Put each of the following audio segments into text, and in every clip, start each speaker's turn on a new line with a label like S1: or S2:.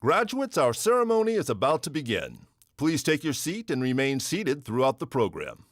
S1: Graduates, our ceremony is about to begin. Please take your seat and remain seated throughout the program.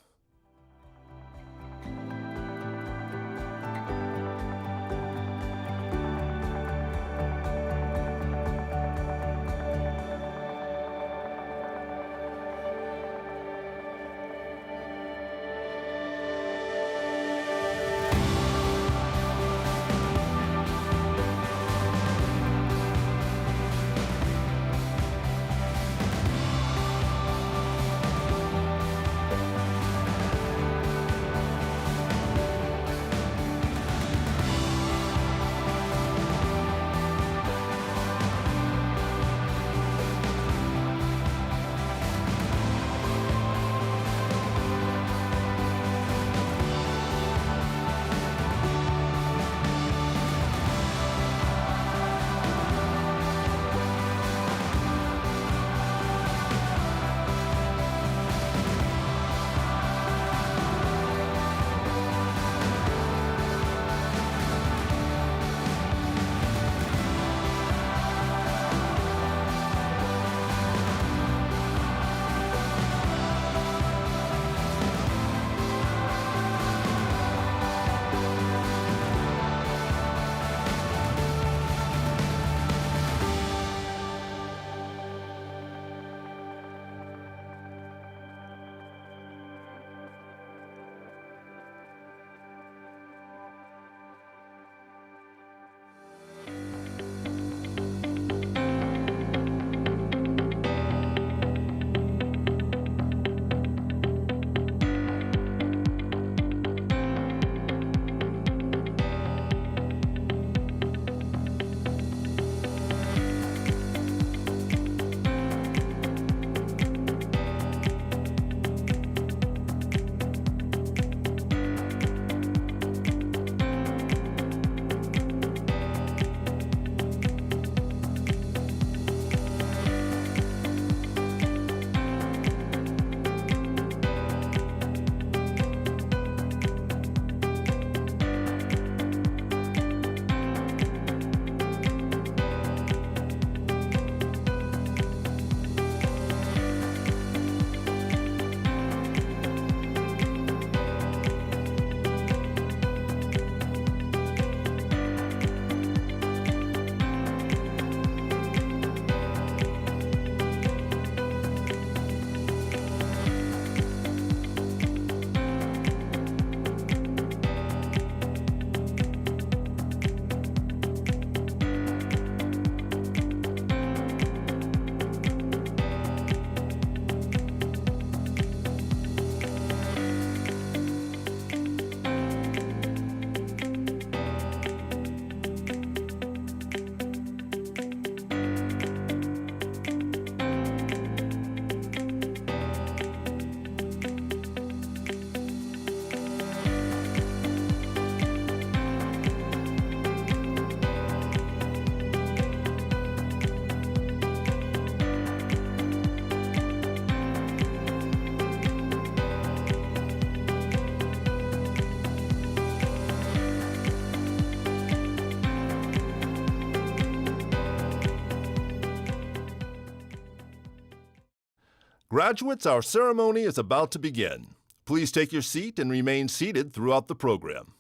S1: Graduates, our ceremony is about to begin. Please take your seat and remain seated throughout the program.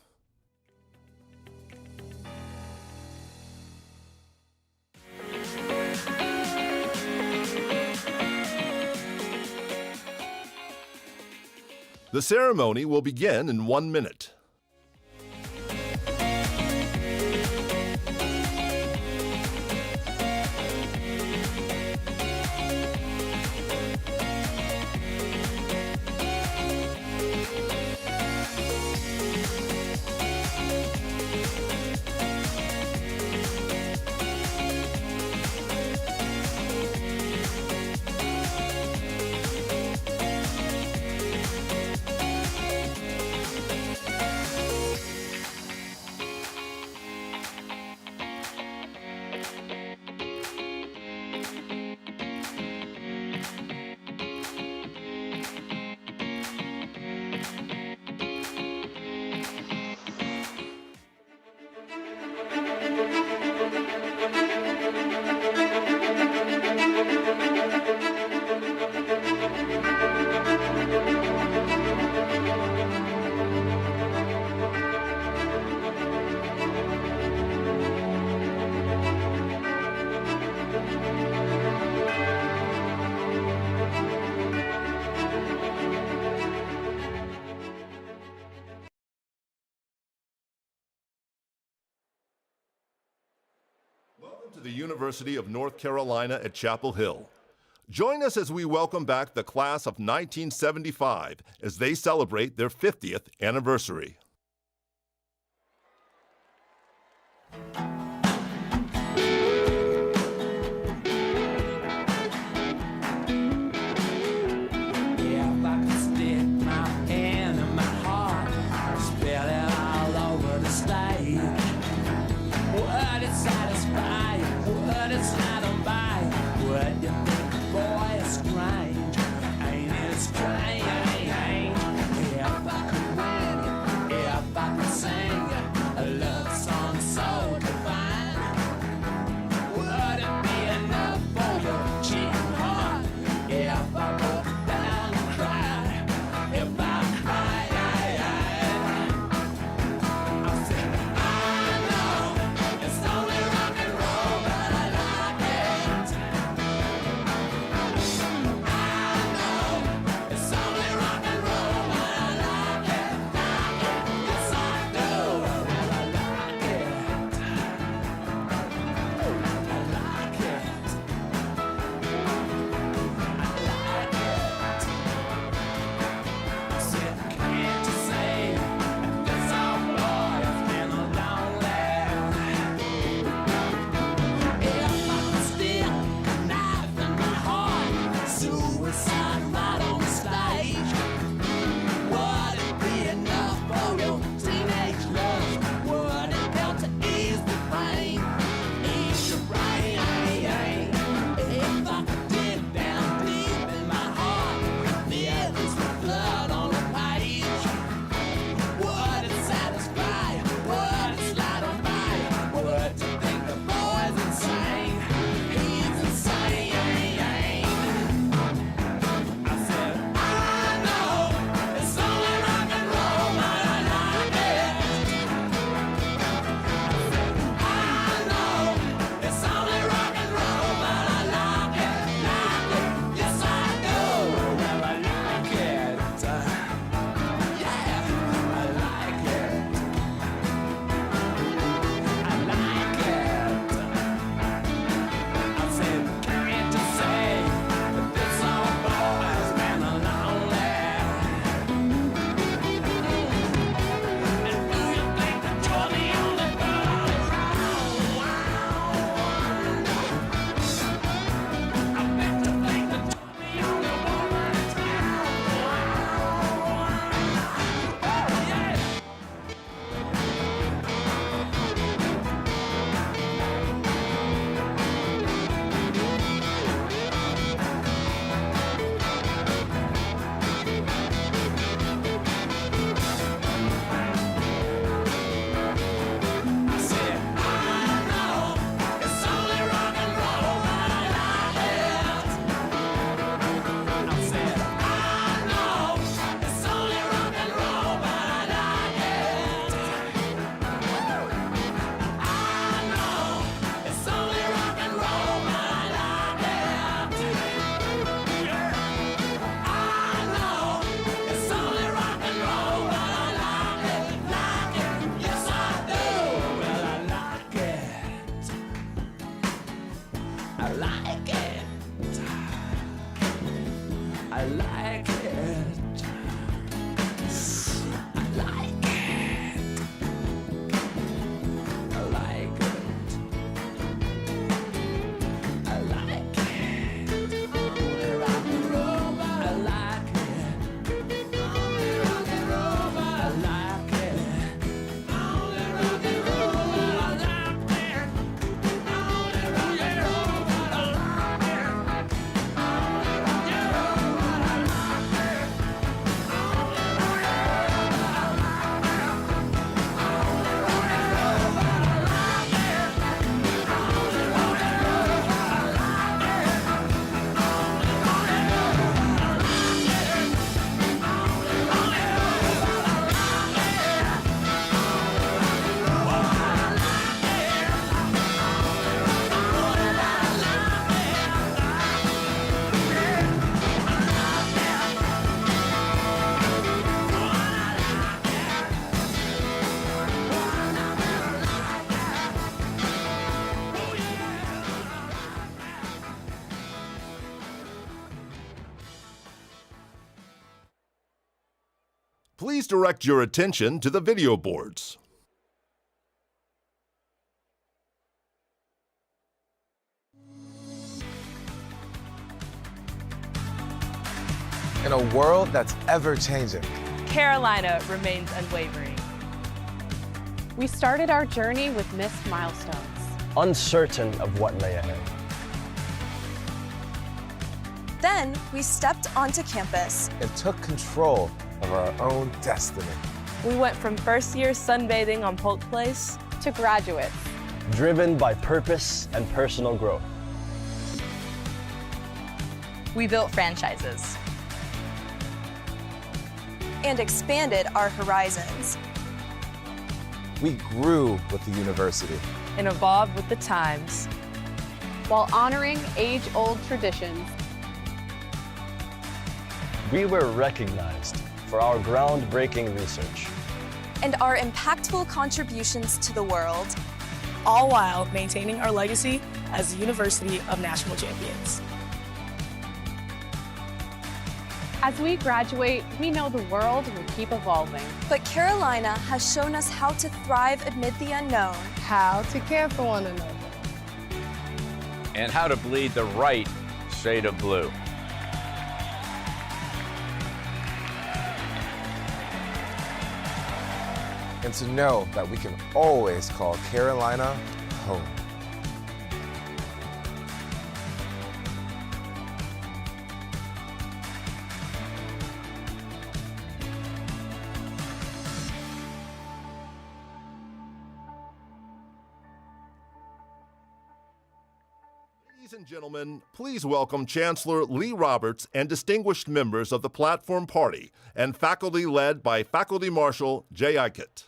S1: The ceremony will begin in 1 minute. Welcome to the University of North Carolina at Chapel Hill. Join us as we welcome back the class of 1975 as they celebrate their 50th anniversary. Please direct your attention to the video boards.
S2: In a world that's ever-changing,
S3: Carolina remains unwavering.
S4: We started our journey with missed milestones,
S5: uncertain of what lay ahead.
S6: Then we stepped onto campus
S2: and took control of our own destiny.
S3: We went from first year sunbathing on Polk Place
S4: to graduates,
S5: driven by purpose and personal growth.
S3: we built franchises.
S6: and expanded our horizons.
S2: We grew with the university
S3: and evolved with the times.
S4: while honoring age-old traditions.
S5: We were recognized for our groundbreaking research.
S6: And our impactful contributions to the world.
S7: All while maintaining our legacy as the University of National Champions.
S4: As we graduate, we know the world will keep evolving.
S6: But Carolina has shown us how to thrive amid the unknown.
S8: How to care for one another.
S9: And how to bleed the right shade of blue.
S2: and to know that we can always call Carolina home.
S1: Ladies and gentlemen, please welcome Chancellor Lee Roberts and distinguished members of the Platform Party and faculty led by Faculty Marshal Jay Eichert.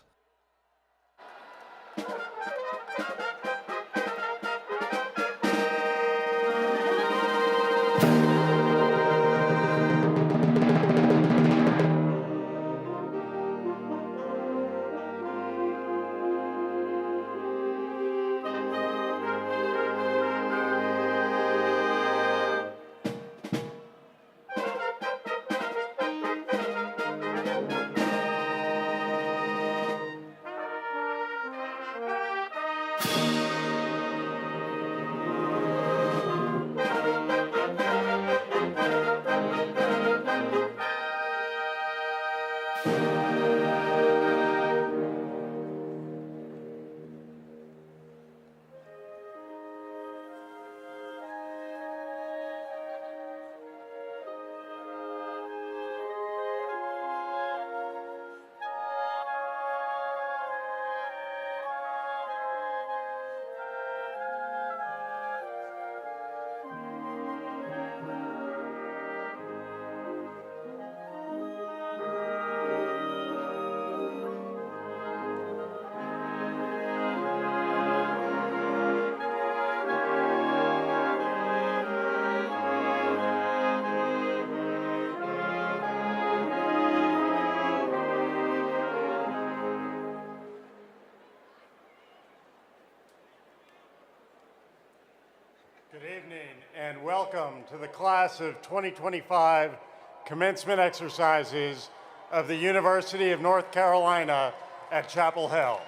S10: Good evening and welcome to the class of 2025 commencement exercises of the University of North Carolina at Chapel Hill.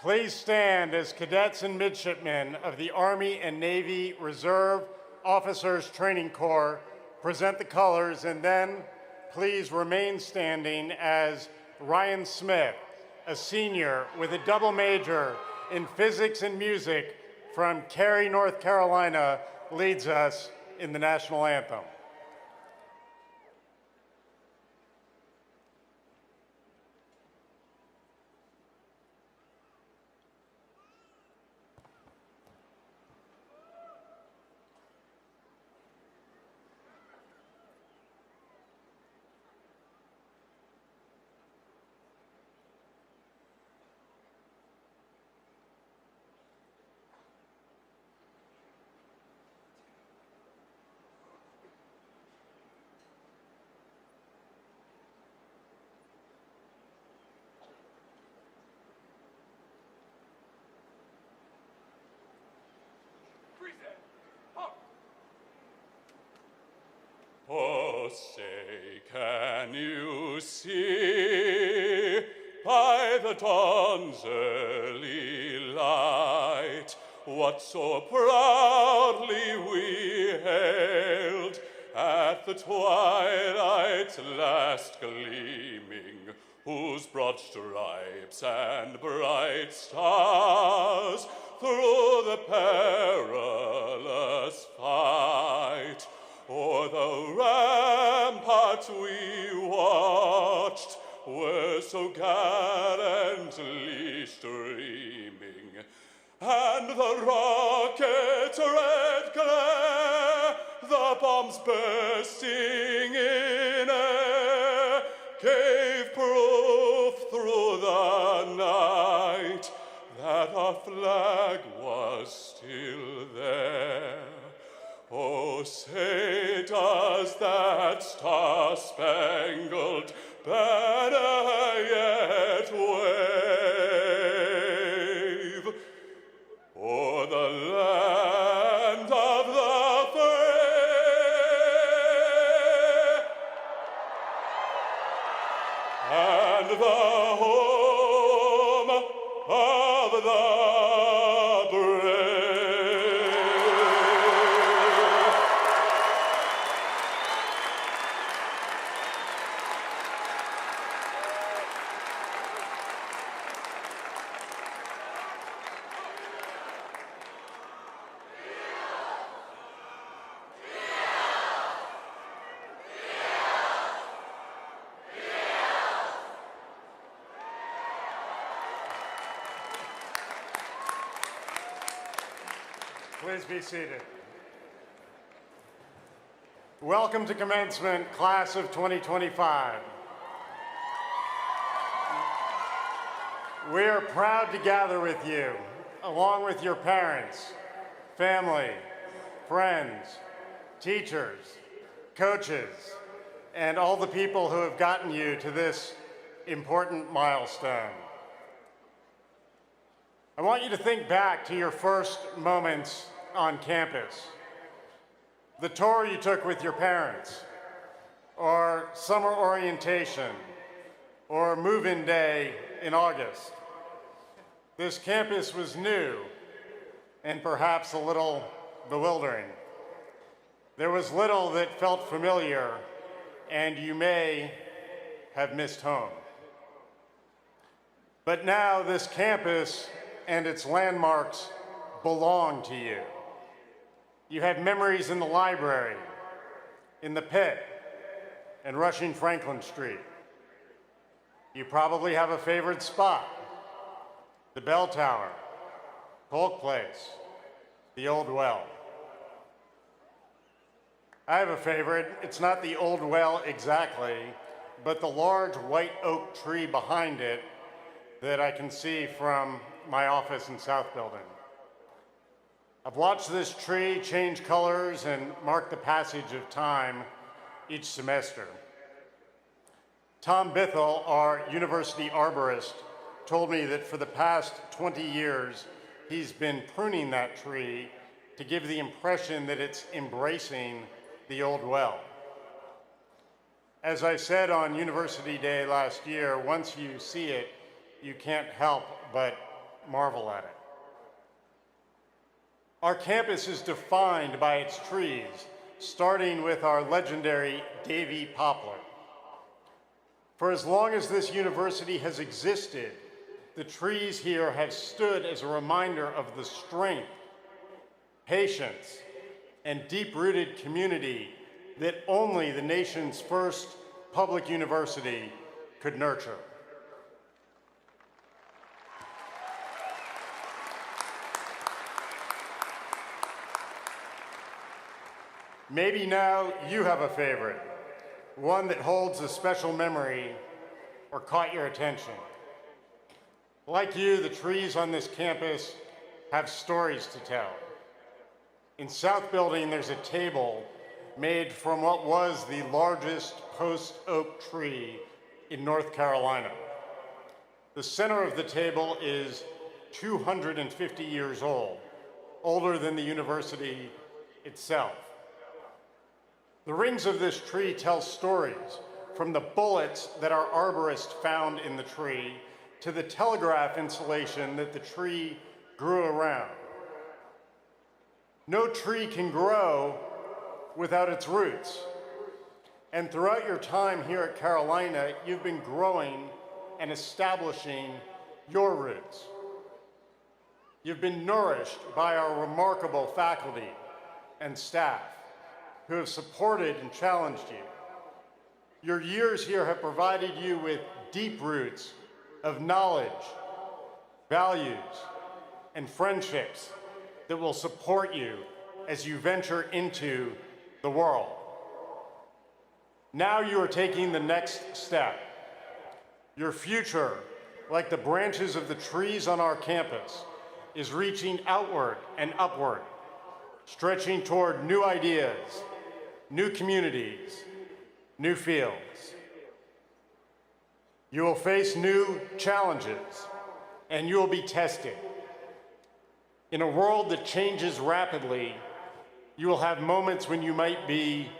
S10: Please stand as cadets and midshipmen of the Army and Navy Reserve Officers Training Corps present the colors, and then please remain standing as Ryan Smith, a senior with a double major in physics and music from Cary, North Carolina, leads us in the national anthem.
S11: Oh, say, can you see by the dawn's early light what so proudly we hailed at the twilight's last gleaming, whose broad stripes and bright stars through the perilous fight o'er the ramparts we watched were so gallantly streaming, and the rocket's red glare, the bombs bursting in air, gave proof through the night that our flag was still there. Oh, say, does that star-spangled banner yet wave o'er the land of the free and the home of the brave?
S10: Please be seated. Welcome to commencement, class of 2025. We are proud to gather with you, along with your parents, family, friends, teachers, coaches, and all the people who have gotten you to this important milestone. I want you to think back to your first moments on campus, the tour you took with your parents, or summer orientation, or move-in day in August. This campus was new and perhaps a little bewildering. There was little that felt familiar, and you may have missed home. But now this campus and its landmarks belong to you. You have memories in the library, in the pit, and rushing Franklin Street. You probably have a favorite spot: the bell tower, Polk Place, the old well. I have a favorite. It's not the old well exactly, but the large white oak tree behind it that I can see from my office in South Building. I've watched this tree change colors and mark the passage of time each semester. Tom Bithell, our university arborist, told me that for the past 20 years, he's been pruning that tree to give the impression that it's embracing the old well. As I said on University Day last year, once you see it, you can't help but marvel at it. Our campus is defined by its trees, starting with our legendary Davy poplar. For as long as this university has existed, the trees here have stood as a reminder of the strength, patience, and deep-rooted community that only the nation's first public university could nurture. Maybe now you have a favorite, one that holds a special memory or caught your attention. Like you, the trees on this campus have stories to tell. In South Building, there's a table made from what was the largest post oak tree in North Carolina. The center of the table is 250 years old, older than the university itself. The rings of this tree tell stories, from the bullets that our arborist found in the tree to the telegraph insulation that the tree grew around. No tree can grow without its roots. And throughout your time here at Carolina, you've been growing and establishing your roots. You've been nourished by our remarkable faculty and staff who have supported and challenged you. Your years here have provided you with deep roots of knowledge, values, and friendships that will support you as you venture into the world. Now you are taking the next step. Your future, like the branches of the trees on our campus, is reaching outward and upward, stretching toward new ideas, new communities, new fields. You will face new challenges, and you will be tested. In a world that changes rapidly, you will have moments when you might be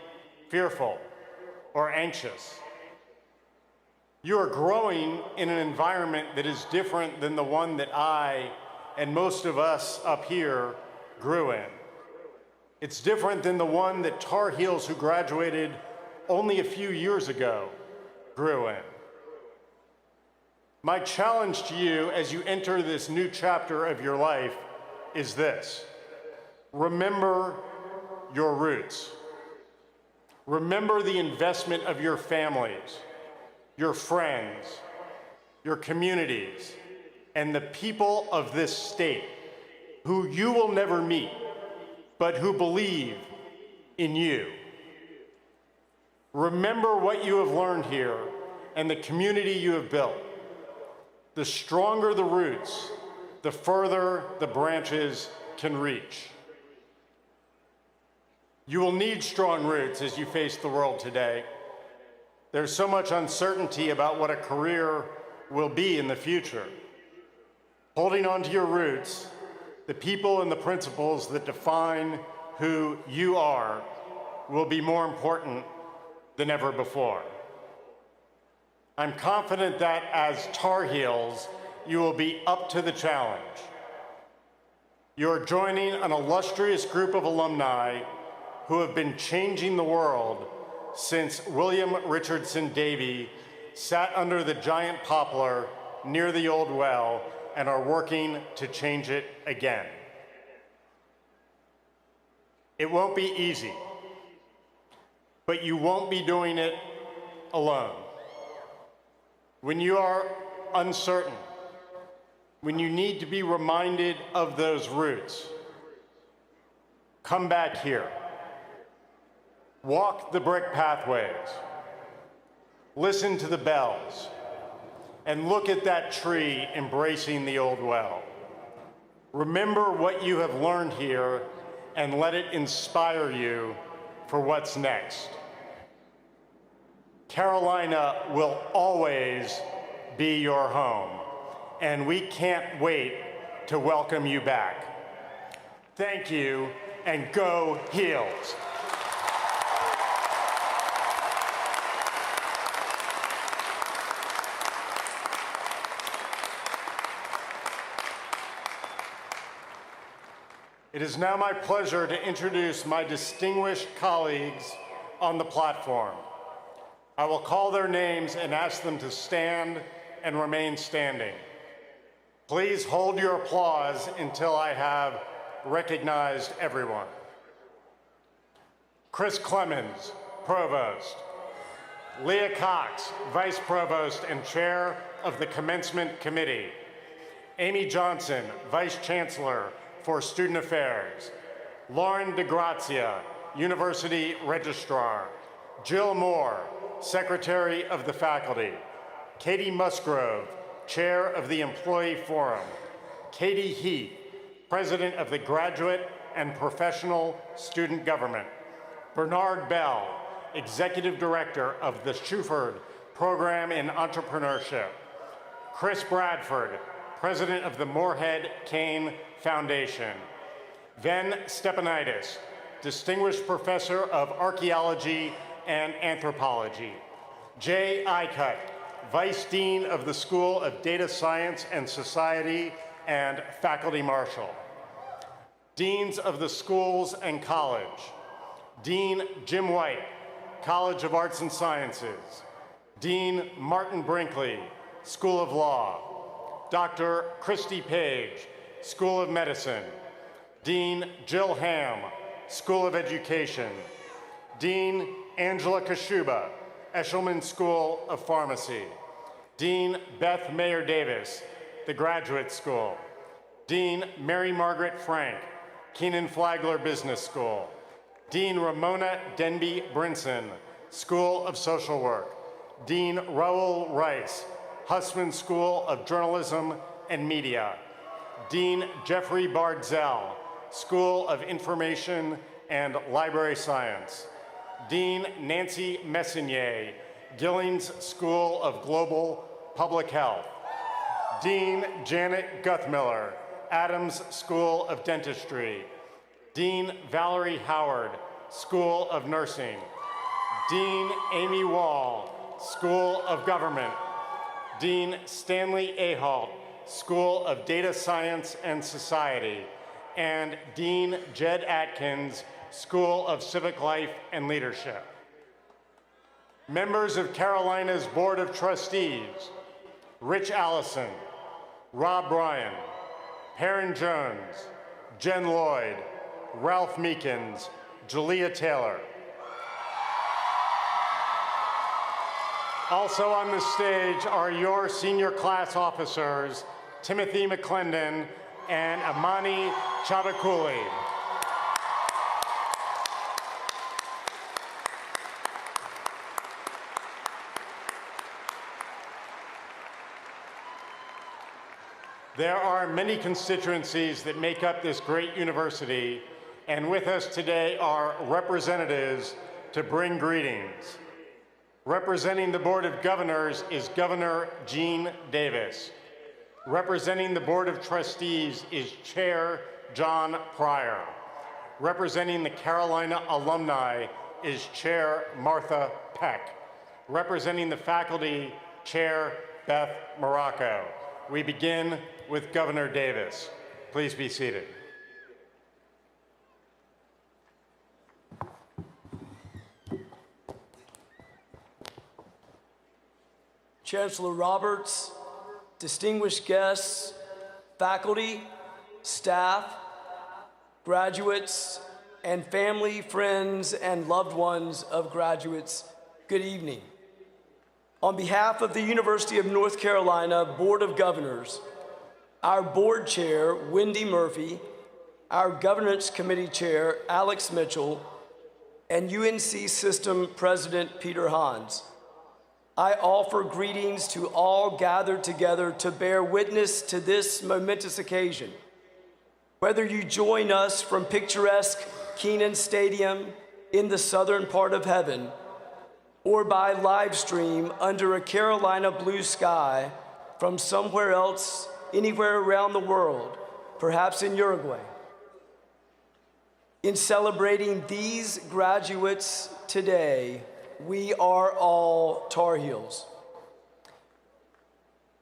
S10: fearful or anxious. You are growing in an environment that is different than the one that I and most of us up here grew in. It's different than the one that Tar Heels, who graduated only a few years ago, grew in. My challenge to you as you enter this new chapter of your life is this: remember your roots. Remember the investment of your families, your friends, your communities, and the people of this state who you will never meet, but who believe in you. Remember what you have learned here and the community you have built. The stronger the roots, the further the branches can reach. You will need strong roots as you face the world today. There's so much uncertainty about what a career will be in the future. Holding on to your roots, the people and the principles that define who you are, will be more important than ever before. I'm confident that as Tar Heels, you will be up to the challenge. You are joining an illustrious group of alumni who have been changing the world since William Richardson Davy sat under the giant poplar near the old well and are working to change it again. It won't be easy, but you won't be doing it alone. When you are uncertain, when you need to be reminded of those roots, come back here. Walk the brick pathways. Listen to the bells. And look at that tree embracing the old well. Remember what you have learned here and let it inspire you for what's next. Carolina will always be your home, and we can't wait to welcome you back. Thank you, and go Heels. It is now my pleasure to introduce my distinguished colleagues on the platform. I will call their names and ask them to stand and remain standing. Please hold your applause until I have recognized everyone. Chris Clemens, Provost. Leah Cox, Vice Provost and Chair of the Commencement Committee. Amy Johnson, Vice Chancellor for Student Affairs. Lauren DeGrazia, University Registrar. Jill Moore, Secretary of the Faculty. Katie Musgrove, Chair of the Employee Forum. Katie Heath, President of the Graduate and Professional Student Government. Bernard Bell, Executive Director of the Shuford Program in Entrepreneurship. Chris Bradford, President of the Moorhead Kane Foundation. Ven Stepanidis, Distinguished Professor of Archaeology and Anthropology. Jay Icutt, Vice Dean of the School of Data Science and Society and Faculty Marshal. Deans of the Schools and College. Dean Jim White, College of Arts and Sciences. Dean Martin Brinkley, School of Law. Dr. Christy Page, School of Medicine. Dean Jill Hamm, School of Education. Dean Angela Kashuba, Eshelman School of Pharmacy. Dean Beth Mayer Davis, the Graduate School. Dean Mary Margaret Frank, Kenan Flagler Business School. Dean Ramona Denby Brinson, School of Social Work. Dean Raul Rice, Hussman School of Journalism and Media. Dean Jeffrey Bardzell, School of Information and Library Science. Dean Nancy Messonnier, Gillings School of Global Public Health. Dean Janet Guthmiller, Adams School of Dentistry. Dean Valerie Howard, School of Nursing. Dean Amy Wall, School of Government. Dean Stanley Ahalt, School of Data Science and Society. And Dean Jed Atkins, School of Civic Life and Leadership. Members of Carolina's Board of Trustees: Rich Allison, Rob Bryan, Perrin Jones, Jen Lloyd, Ralph Meekins, Julia Taylor. Also on the stage are your senior class officers, Timothy McClendon and Amani Chavakuli. There are many constituencies that make up this great university, and with us today are representatives to bring greetings. Representing the Board of Governors is Governor Gene Davis. Representing the Board of Trustees is Chair John Pryor. Representing the Carolina alumni is Chair Martha Peck. Representing the faculty, Chair Beth Morocco. We begin with Governor Davis. Please be seated.
S12: Chancellor Roberts, distinguished guests, faculty, staff, graduates, and family, friends, and loved ones of graduates, good evening. On behalf of the University of North Carolina Board of Governors, our board chair, Wendy Murphy, our governance committee chair, Alex Mitchell, and UNC System President Peter Hans, I offer greetings to all gathered together to bear witness to this momentous occasion. Whether you join us from picturesque Kenan Stadium in the southern part of heaven, or by live stream under a Carolina blue sky from somewhere else, anywhere around the world, perhaps in Uruguay. In celebrating these graduates today, we are all Tar Heels.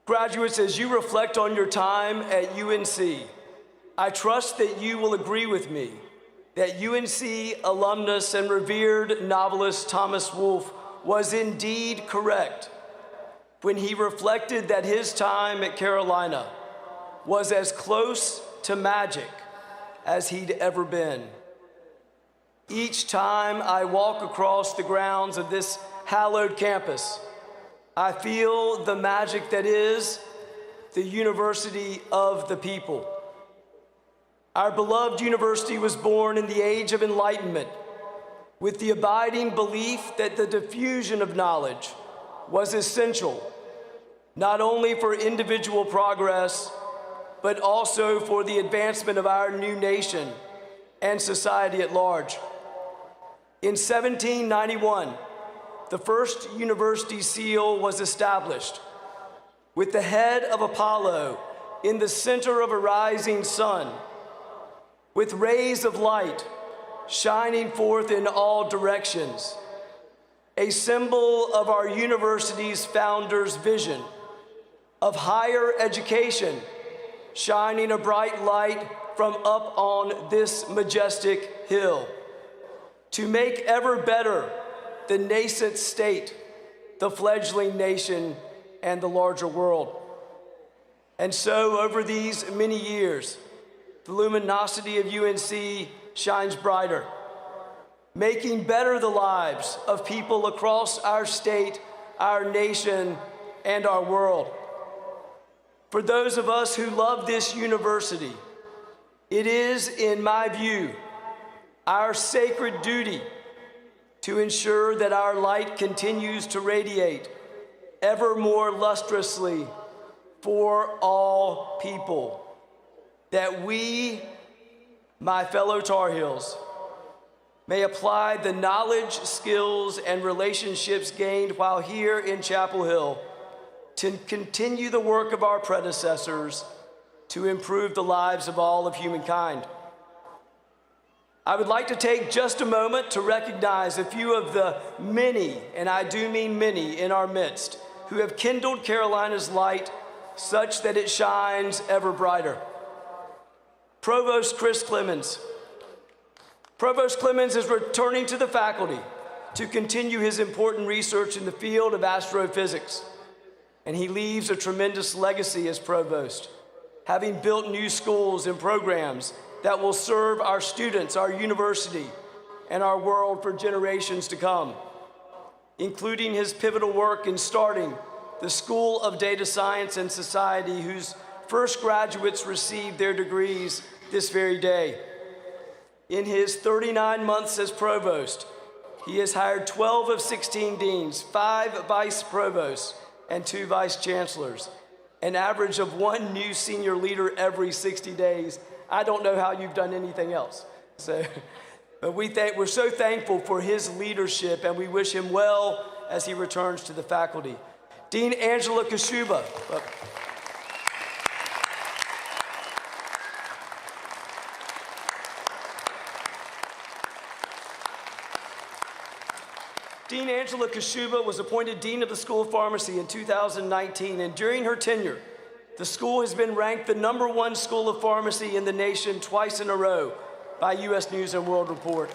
S12: Graduates, as you reflect on your time at UNC, I trust that you will agree with me that UNC alumnus and revered novelist Thomas Wolfe was indeed correct when he reflected that his time at Carolina was as close to magic as he'd ever been. Each time I walk across the grounds of this hallowed campus, I feel the magic that is the University of the People. Our beloved university was born in the Age of Enlightenment with the abiding belief that the diffusion of knowledge was essential, not only for individual progress, but also for the advancement of our new nation and society at large. In 1791, the first university seal was established with the head of Apollo in the center of a rising sun, with rays of light shining forth in all directions, a symbol of our university's founder's vision of higher education, shining a bright light from up on this majestic hill, to make ever better the nascent state, the fledgling nation, and the larger world. And so, over these many years, the luminosity of UNC shines brighter, making better the lives of people across our state, our nation, and our world. For those of us who love this university, it is, in my view, our sacred duty to ensure that our light continues to radiate ever more lustrously for all people, that we, my fellow Tar Heels, may apply the knowledge, skills, and relationships gained while here in Chapel Hill to continue the work of our predecessors to improve the lives of all of humankind. I would like to take just a moment to recognize a few of the many, and I do mean many, in our midst who have kindled Carolina's light such that it shines ever brighter. Provost Chris Clemens. Provost Clemens is returning to the faculty to continue his important research in the field of astrophysics, and he leaves a tremendous legacy as provost, having built new schools and programs that will serve our students, our university, and our world for generations to come, including his pivotal work in starting the School of Data Science and Society, whose first graduates received their degrees this very day. In his 39 months as provost, he has hired 12 of 16 deans, 5 vice provosts, and 2 vice chancellors, an average of 1 new senior leader every 60 days. I don't know how you've done anything else. But we're so thankful for his leadership, and we wish him well as he returns to the faculty. Dean Angela Kashuba. Dean Angela Kashuba was appointed Dean of the School of Pharmacy in 2019, and during her tenure, the school has been ranked the #1 school of pharmacy in the nation twice in a row by U.S. News and World Report.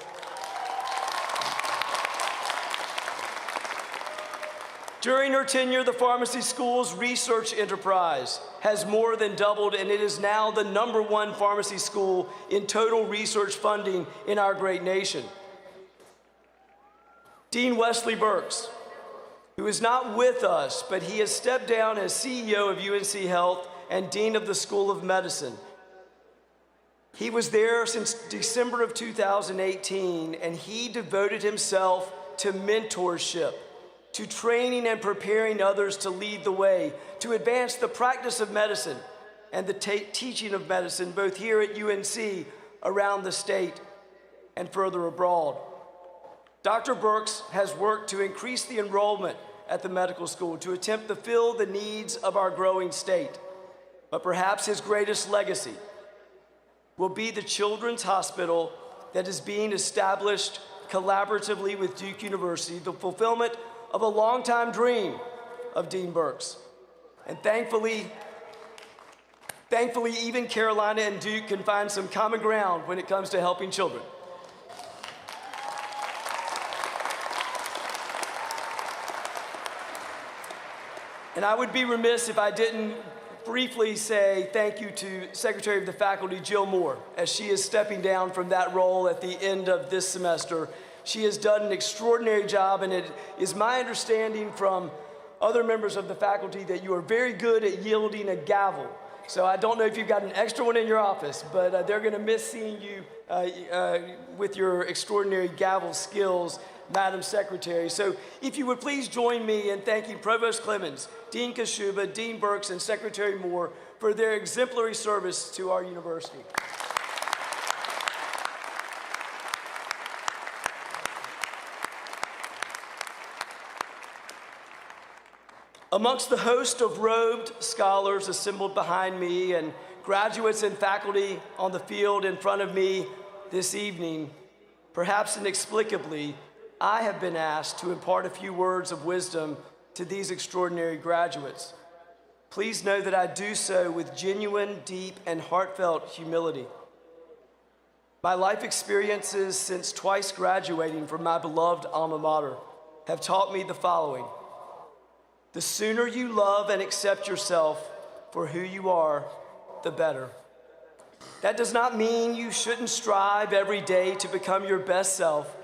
S12: During her tenure, the pharmacy school's research enterprise has more than doubled, and it is now the #1 pharmacy school in total research funding in our great nation. Dean Wesley Burks, who is not with us, but he has stepped down as CEO of UNC Health and Dean of the School of Medicine. He was there since December of 2018, and he devoted himself to mentorship, to training and preparing others to lead the way, to advance the practice of medicine and the teaching of medicine, both here at UNC, around the state, and further abroad. Dr. Burks has worked to increase the enrollment at the medical school to attempt to fill the needs of our growing state. But perhaps his greatest legacy will be the Children's Hospital that is being established collaboratively with Duke University, the fulfillment of a longtime dream of Dean Burks. And thankfully, even Carolina and Duke can find some common ground when it comes to helping children. And I would be remiss if I didn't briefly say thank you to Secretary of the Faculty, Jill Moore, as she is stepping down from that role at the end of this semester. She has done an extraordinary job, and it is my understanding from other members of the faculty that you are very good at yielding a gavel. So I don't know if you've got an extra one in your office, but they're going to miss seeing you with your extraordinary gavel skills, Madam Secretary. So if you would please join me in thanking Provost Clemens, Dean Kashuba, Dean Burks, and Secretary Moore for their exemplary service to our university. Amongst the host of robed scholars assembled behind me and graduates and faculty on the field in front of me this evening, Perhaps inexplicably, I have been asked to impart a few words of wisdom to these extraordinary graduates. Please know that I do so with genuine, deep, and heartfelt humility. My life experiences since twice graduating from my beloved alma mater have taught me the following. The sooner you love and accept yourself for who you are, the better. That does not mean you shouldn't strive every day to become your best self,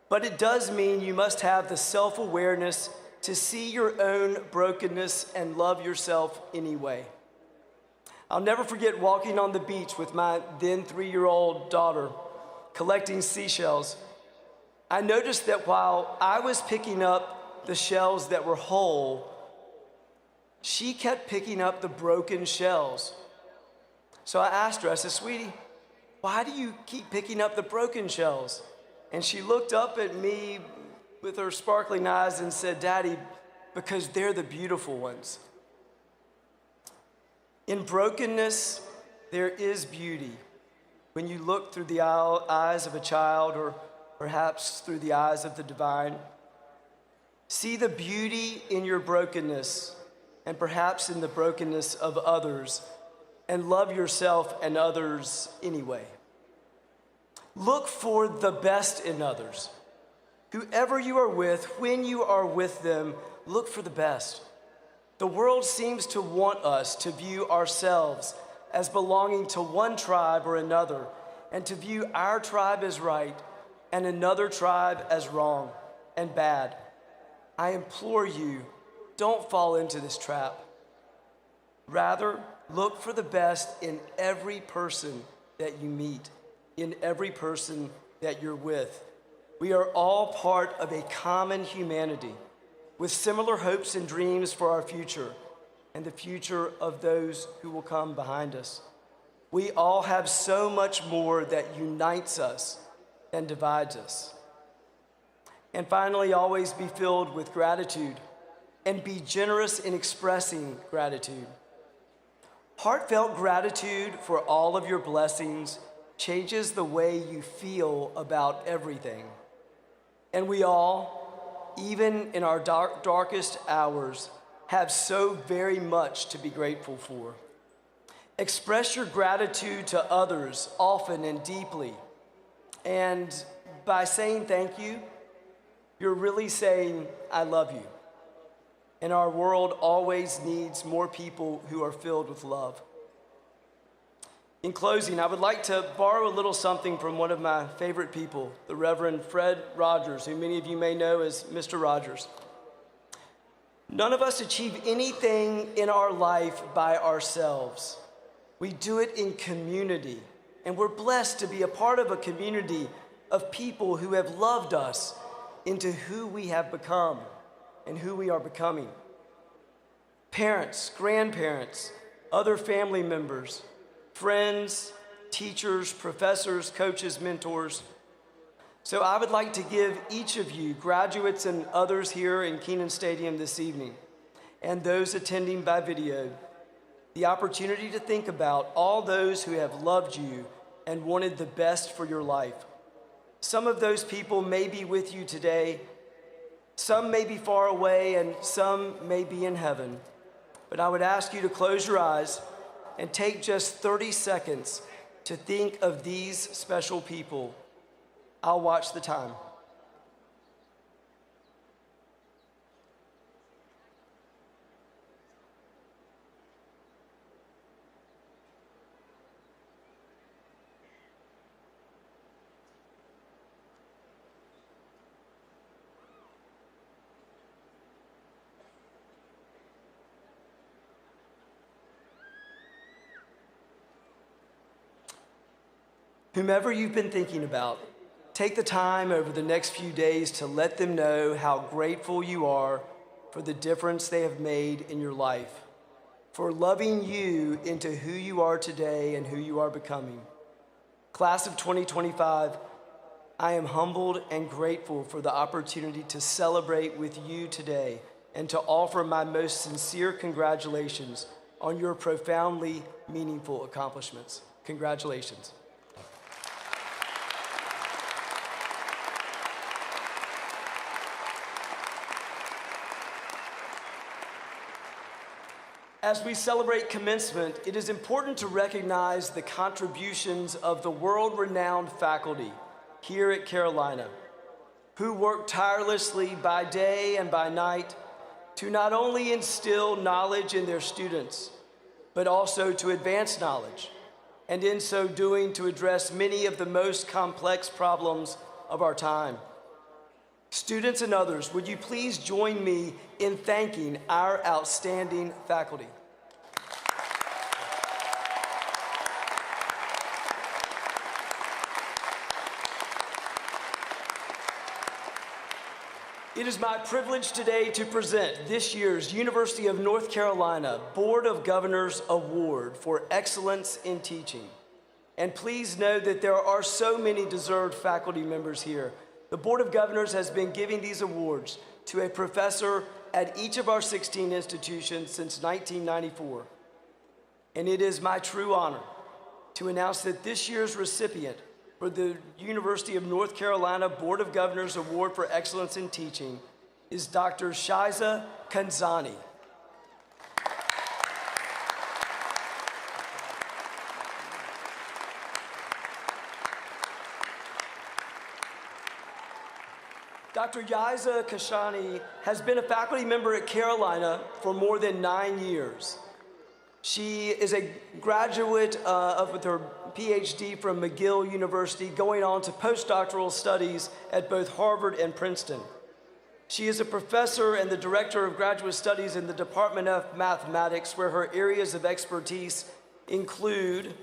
S12: but it does mean you must have the self-awareness to see your own brokenness and love yourself anyway. I'll never forget walking on the beach with my then 3-year-old daughter, collecting seashells. I noticed that while I was picking up the shells that were whole, she kept picking up the broken shells. So I asked her, I said, "Sweetie, why do you keep picking up the broken shells?" And she looked up at me with her sparkling eyes and said, "Daddy, because they're the beautiful ones." In brokenness, there is beauty. When you look through the eyes of a child, or perhaps through the eyes of the divine, see the beauty in your brokenness and perhaps in the brokenness of others, and love yourself and others anyway. Look for the best in others. Whoever you are with, when you are with them, look for the best. The world seems to want us to view ourselves as belonging to one tribe or another, and to view our tribe as right and another tribe as wrong and bad. I implore you, don't fall into this trap. Rather, look for the best in every person that you meet, in every person that you're with. We are all part of a common humanity with similar hopes and dreams for our future and the future of those who will come behind us. We all have so much more that unites us than divides us. And finally, always be filled with gratitude and be generous in expressing gratitude. Heartfelt gratitude for all of your blessings changes the way you feel about everything. And we all, even in our darkest hours, have so very much to be grateful for. Express your gratitude to others often and deeply. And by saying thank you, you're really saying, "I love you." And our world always needs more people who are filled with love. In closing, I would like to borrow a little something from one of my favorite people, the Reverend Fred Rogers, who many of you may know as Mr. Rogers. None of us achieve anything in our life by ourselves. We do it in community, and we're blessed to be a part of a community of people who have loved us into who we have become and who we are becoming. Parents, grandparents, other family members, friends, teachers, professors, coaches, mentors. So I would like to give each of you, graduates and others here in Kenan Stadium this evening, and those attending by video, the opportunity to think about all those who have loved you and wanted the best for your life. Some of those people may be with you today, some may be far away, and some may be in heaven. But I would ask you to close your eyes and take just 30 seconds to think of these special people. I'll watch the time. Whomever you've been thinking about, take the time over the next few days to let them know how grateful you are for the difference they have made in your life, for loving you into who you are today and who you are becoming. Class of 2025, I am humbled and grateful for the opportunity to celebrate with you today and to offer my most sincere congratulations on your profoundly meaningful accomplishments. Congratulations. As we celebrate commencement, it is important to recognize the contributions of the world-renowned faculty here at Carolina, who work tirelessly by day and by night to not only instill knowledge in their students, but also to advance knowledge, and in so doing to address many of the most complex problems of our time. Students and others, would you please join me in thanking our outstanding faculty? It is my privilege today to present this year's University of North Carolina Board of Governors Award for Excellence in Teaching. And please know that there are so many deserved faculty members here. The Board of Governors has been giving these awards to a professor at each of our 16 institutions since 1994. And it is my true honor to announce that this year's recipient for the University of North Carolina Board of Governors Award for Excellence in Teaching is Dr. Shiza Kanzani. Dr. Yiza Kashani has been a faculty member at Carolina for more than 9 years. She is a graduate with her PhD from McGill University, going on to postdoctoral studies at both Harvard and Princeton. She is a professor and the director of graduate studies in the Department of Mathematics, where her areas of expertise include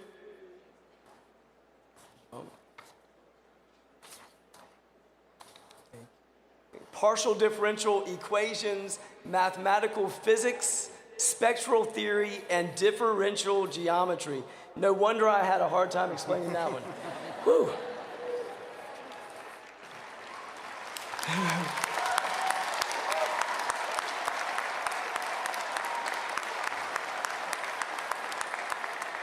S12: partial differential equations, mathematical physics, spectral theory, and differential geometry. No wonder I had a hard time explaining that one. Whew.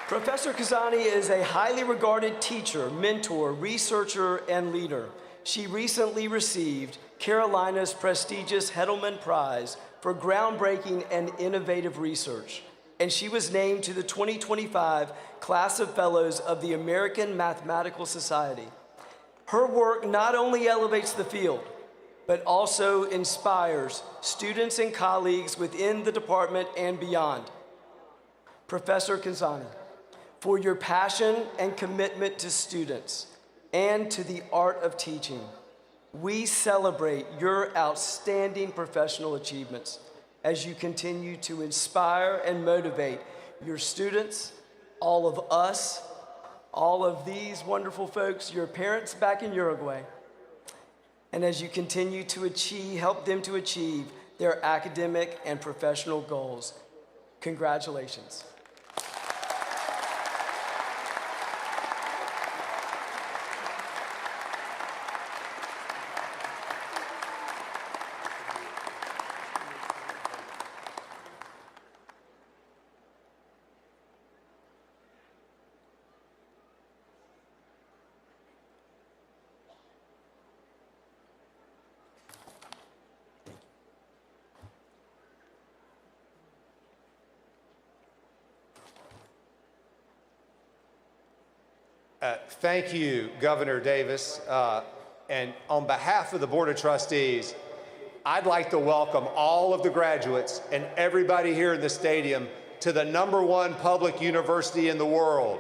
S12: Professor Kazani is a highly regarded teacher, mentor, researcher, and leader. She recently received Carolina's prestigious Hedelman Prize for groundbreaking and innovative research, and she was named to the 2025 Class of Fellows of the American Mathematical Society. Her work not only elevates the field, but also inspires students and colleagues within the department and beyond. Professor Kazani, for your passion and commitment to students and to the art of teaching, we celebrate your outstanding professional achievements as you continue to inspire and motivate your students, all of us, all of these wonderful folks, your parents back in Uruguay, and as you continue to help them to achieve their academic and professional goals. Congratulations.
S13: Thank you, Governor Davis. And on behalf of the Board of Trustees, I'd like to welcome all of the graduates and everybody here in the stadium to the #1 public university in the world.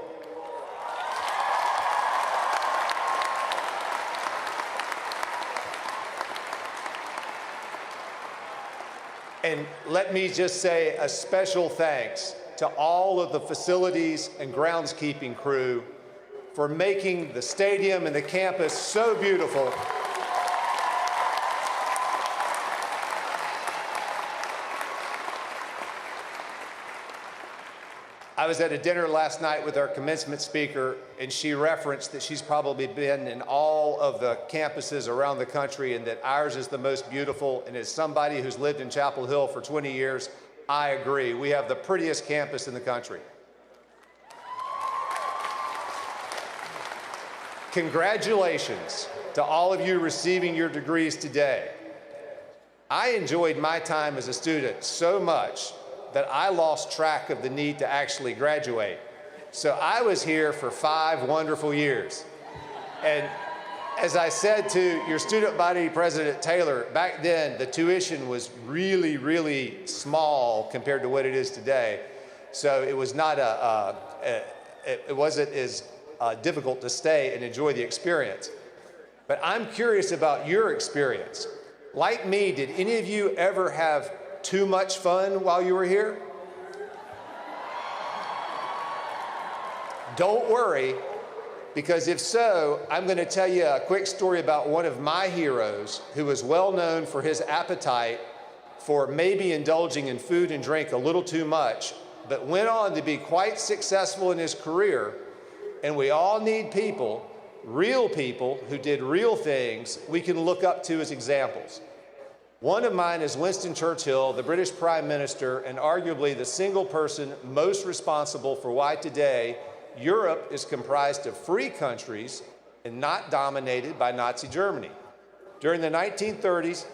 S13: And let me just say a special thanks to all of the facilities and groundskeeping crew for making the stadium and the campus so beautiful. I was at a dinner last night with our commencement speaker, and she referenced that she's probably been in all of the campuses around the country and that ours is the most beautiful. And as somebody who's lived in Chapel Hill for 20 years, I agree. We have the prettiest campus in the country. Congratulations to all of you receiving your degrees today. I enjoyed my time as a student so much that I lost track of the need to actually graduate. So I was here for 5 wonderful years. And as I said to your student body president, Taylor, back then the tuition was really, really small compared to what it is today. So it was not it wasn't as difficult to stay and enjoy the experience. But I'm curious about your experience. Like me, did any of you ever have too much fun while you were here? Don't worry, because if so, I'm going to tell you a quick story about one of my heroes who was well known for his appetite for maybe indulging in food and drink a little too much, but went on to be quite successful in his career. And we all need people, real people, who did real things we can look up to as examples. One of mine is Winston Churchill, the British Prime Minister, and arguably the single person most responsible for why today Europe is comprised of free countries and not dominated by Nazi Germany. During the 1930s,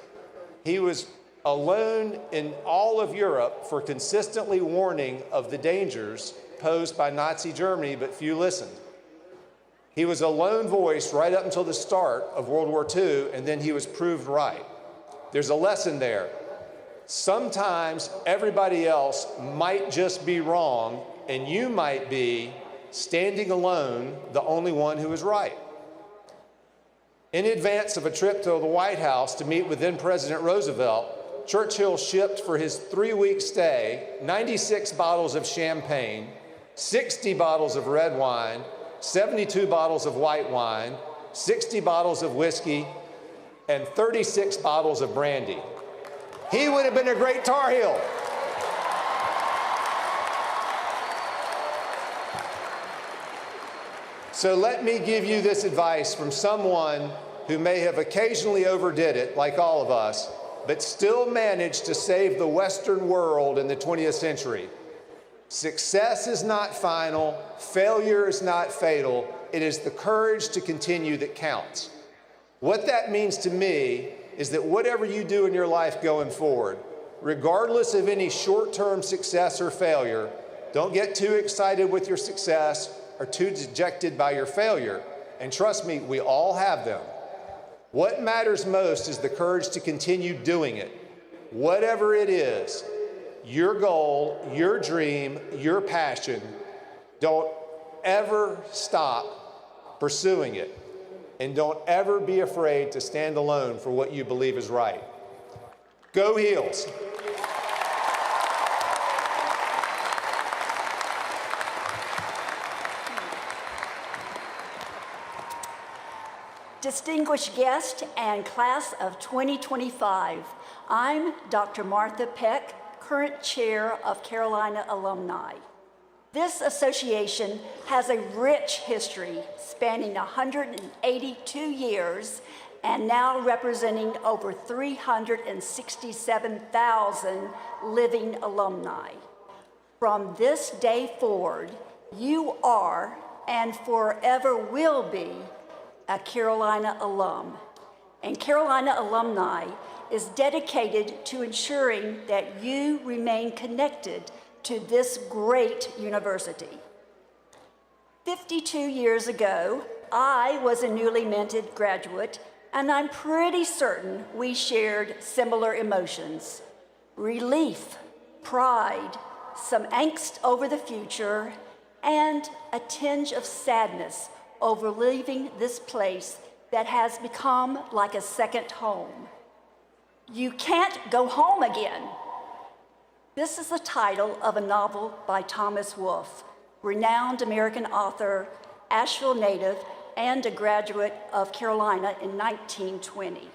S13: he was alone in all of Europe for consistently warning of the dangers posed by Nazi Germany, but few listened. He was a lone voice right up until the start of World War II, and then he was proved right. There's a lesson there. Sometimes everybody else might just be wrong, and you might be standing alone, the only one who is right. In advance of a trip to the White House to meet with then President Roosevelt, Churchill shipped for his 3-week stay 96 bottles of champagne, 60 bottles of red wine, 72 bottles of white wine, 60 bottles of whiskey, and 36 bottles of brandy. He would have been a great Tar Heel. So let me give you this advice from someone who may have occasionally overdid it, like all of us, but still managed to save the Western world in the 20th century. Success is not final, failure is not fatal, it is the courage to continue that counts. What that means to me is that whatever you do in your life going forward, regardless of any short-term success or failure, don't get too excited with your success or too dejected by your failure. And trust me, we all have them. What matters most is the courage to continue doing it. Whatever it is, your goal, your dream, your passion, don't ever stop pursuing it. And don't ever be afraid to stand alone for what you believe is right. Go Heels!
S14: Distinguished guest and class of 2025, I'm Dr. Martha Peck, current chair of Carolina Alumni. This association has a rich history spanning 182 years and now representing over 367,000 living alumni. From this day forward, you are and forever will be a Carolina alum. And Carolina Alumni is dedicated to ensuring that you remain connected to this great university. 52 years ago, I was a newly minted graduate, and I'm pretty certain we shared similar emotions: relief, pride, some angst over the future, and a tinge of sadness over leaving this place that has become like a second home. You can't go home again. This is the title of a novel by Thomas Wolfe, renowned American author, Asheville native, and a graduate of Carolina in 1920.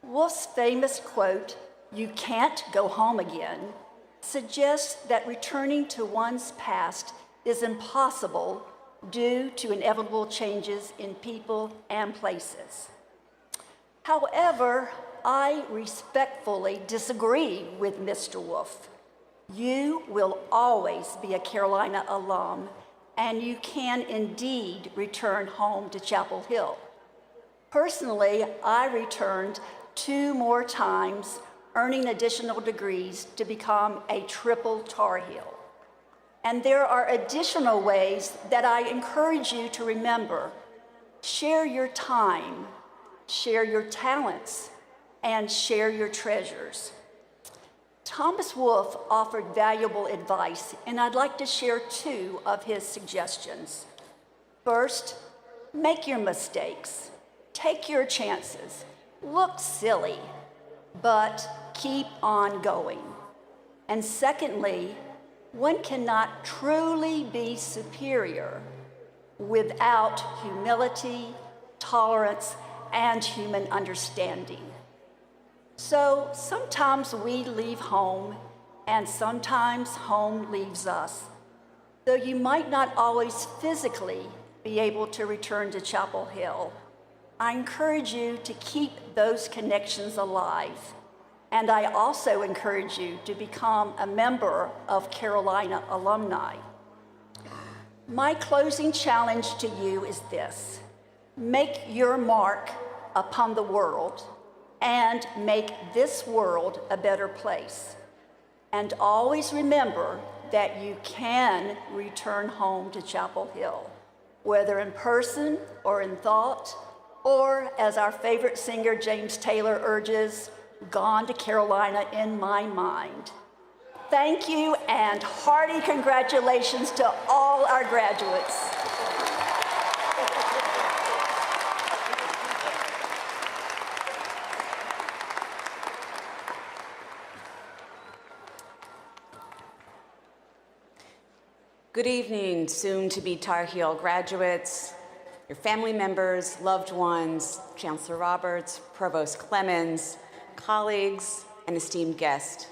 S14: Wolfe's famous quote, "You can't go home again," suggests that returning to one's past is impossible due to inevitable changes in people and places. However, I respectfully disagree with Mr. Wolfe. You will always be a Carolina alum, and you can indeed return home to Chapel Hill. Personally, I returned 2 more times, earning additional degrees to become a triple Tar Heel. And there are additional ways that I encourage you to remember. Share your time, share your talents, and share your treasures. Thomas Wolfe offered valuable advice, and I'd like to share 2 of his suggestions. First, make your mistakes, take your chances, look silly, but keep on going. And secondly, one cannot truly be superior without humility, tolerance, and human understanding. So sometimes we leave home, and sometimes home leaves us. Though you might not always physically be able to return to Chapel Hill, I encourage you to keep those connections alive. And I also encourage you to become a member of Carolina Alumni. My closing challenge to you is this: make your mark upon the world and make this world a better place. And always remember that you can return home to Chapel Hill, whether in person or in thought, or as our favorite singer James Taylor urges, gone to Carolina in my mind. Thank you, and hearty congratulations to all our graduates.
S15: Good evening, soon-to-be Tar Heel graduates, your family members, loved ones, Chancellor Roberts, Provost Clemens, colleagues, and esteemed guests.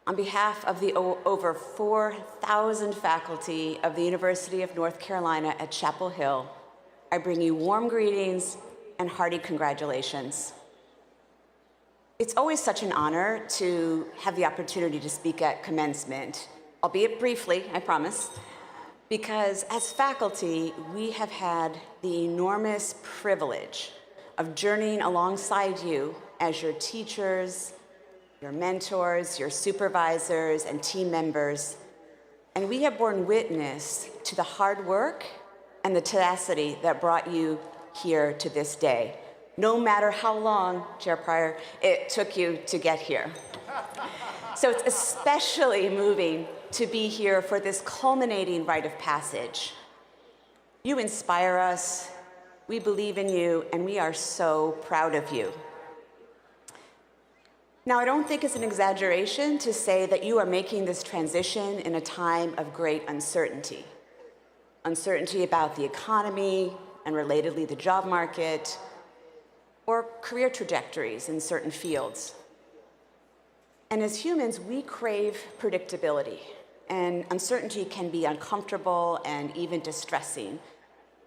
S15: On behalf of the over 4,000 faculty of the University of North Carolina at Chapel Hill, I bring you warm greetings and hearty congratulations. It's always such an honor to have the opportunity to speak at commencement, albeit briefly, I promise, because as faculty, we have had the enormous privilege of journeying alongside you as your teachers, your mentors, your supervisors, and team members. And we have borne witness to the hard work and the tenacity that brought you here to this day, no matter how long, Chair Pryor, it took you to get here. So it's especially moving to be here for this culminating rite of passage. You inspire us, we believe in you, and we are so proud of you. Now, I don't think it's an exaggeration to say that you are making this transition in a time of great uncertainty. Uncertainty about the economy and relatedly the job market, or career trajectories in certain fields. And as humans, we crave predictability, and uncertainty can be uncomfortable and even distressing,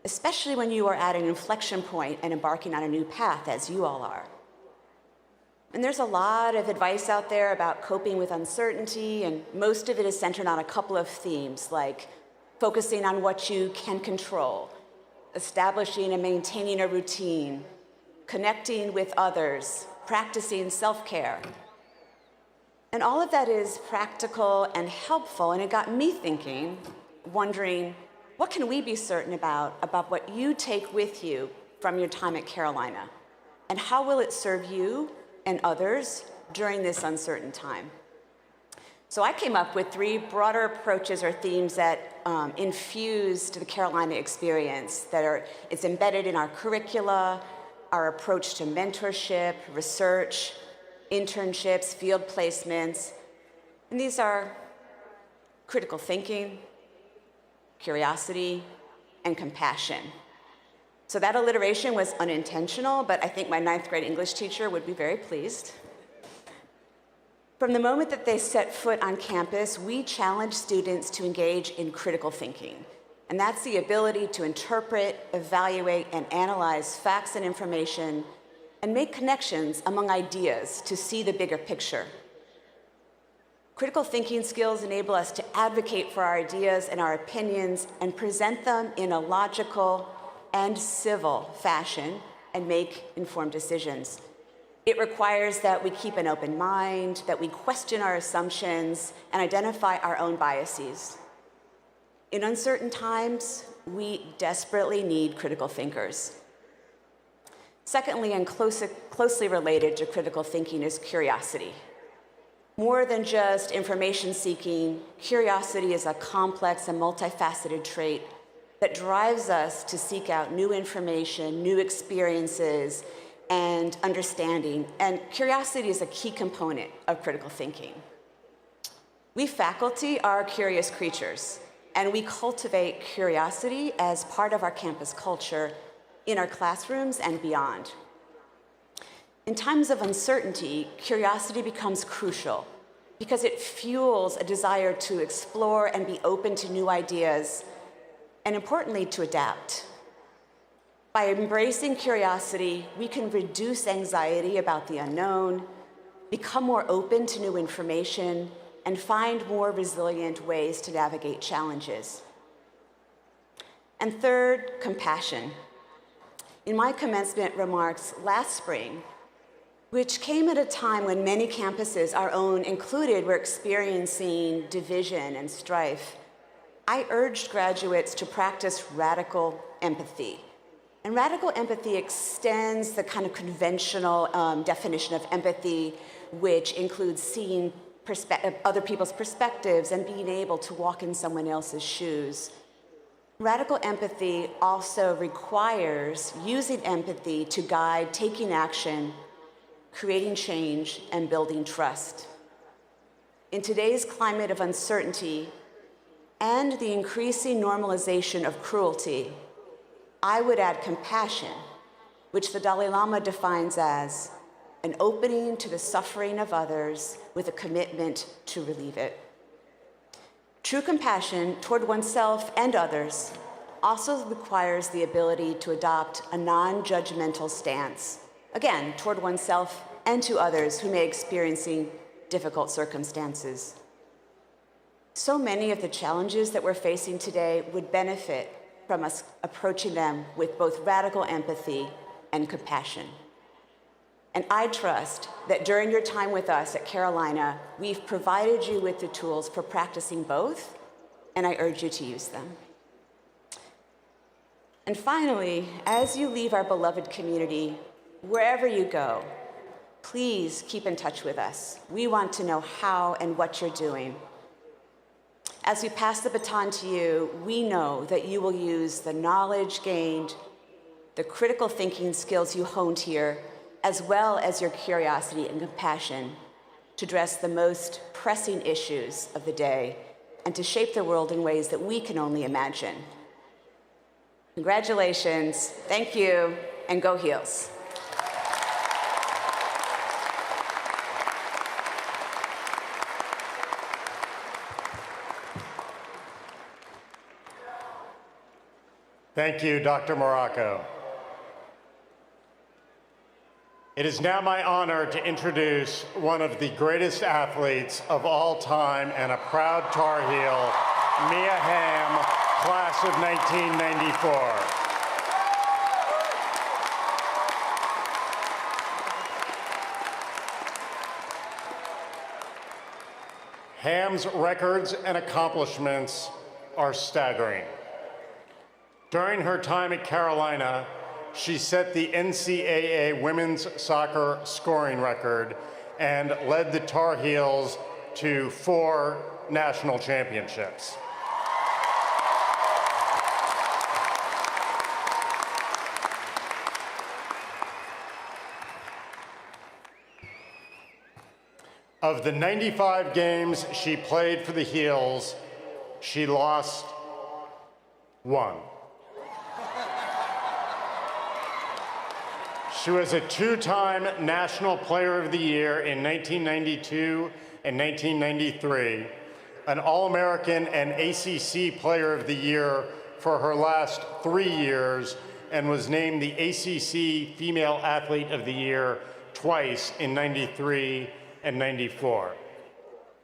S15: especially when you are at an inflection point and embarking on a new path, as you all are. And there's a lot of advice out there about coping with uncertainty, and most of it is centered on a couple of themes, like focusing on what you can control, establishing and maintaining a routine, connecting with others, practicing self-care. And all of that is practical and helpful, and it got me thinking, wondering, what can we be certain about what you take with you from your time at Carolina? And how will it serve you and others during this uncertain time? So I came up with 3 broader approaches or themes that infused the Carolina experience, it's embedded in our curricula, our approach to mentorship, research, internships, field placements. And these are critical thinking, curiosity, and compassion. So that alliteration was unintentional, but I think my 9th grade English teacher would be very pleased. From the moment that they set foot on campus, we challenge students to engage in critical thinking. And that's the ability to interpret, evaluate, and analyze facts and information and make connections among ideas to see the bigger picture. Critical thinking skills enable us to advocate for our ideas and our opinions and present them in a logical and civil fashion and make informed decisions. It requires that we keep an open mind, that we question our assumptions, and identify our own biases. In uncertain times, we desperately need critical thinkers. Secondly, and closely related to critical thinking, is curiosity. More than just information seeking, curiosity is a complex and multifaceted trait that drives us to seek out new information, new experiences, and understanding. And curiosity is a key component of critical thinking. We faculty are curious creatures, and we cultivate curiosity as part of our campus culture in our classrooms and beyond. In times of uncertainty, curiosity becomes crucial because it fuels a desire to explore and be open to new ideas, and importantly, to adapt. By embracing curiosity, we can reduce anxiety about the unknown, become more open to new information, and find more resilient ways to navigate challenges. And third, compassion. In my commencement remarks last spring, which came at a time when many campuses, our own included, were experiencing division and strife, I urged graduates to practice radical empathy. And radical empathy extends the kind of conventional definition of empathy, which includes seeing other people's perspectives and being able to walk in someone else's shoes. Radical empathy also requires using empathy to guide taking action, creating change, and building trust. In today's climate of uncertainty and the increasing normalization of cruelty, I would add compassion, which the Dalai Lama defines as an opening to the suffering of others with a commitment to relieve it. True compassion toward oneself and others also requires the ability to adopt a non-judgmental stance, again, toward oneself and to others who may be experiencing difficult circumstances. So many of the challenges that we're facing today would benefit from us approaching them with both radical empathy and compassion. And I trust that during your time with us at Carolina, we've provided you with the tools for practicing both, and I urge you to use them. And finally, as you leave our beloved community, wherever you go, please keep in touch with us. We want to know how and what you're doing. As we pass the baton to you, we know that you will use the knowledge gained, the critical thinking skills you honed here, as well as your curiosity and compassion to address the most pressing issues of the day and to shape the world in ways that we can only imagine. Congratulations, thank you, and go Heels.
S10: Thank you, Dr. Morocco. It is now my honor to introduce one of the greatest athletes of all time and a proud Tar Heel, Mia Hamm, class of 1994. Hamm's records and accomplishments are staggering. During her time at Carolina, she set the NCAA women's soccer scoring record and led the Tar Heels to 4 national championships. Of the 95 games she played for the Heels, she lost 1. She was a 2-time National Player of the Year in 1992 and 1993, an All-American and ACC Player of the Year for her last 3 years, and was named the ACC Female Athlete of the Year twice in 93 and 94.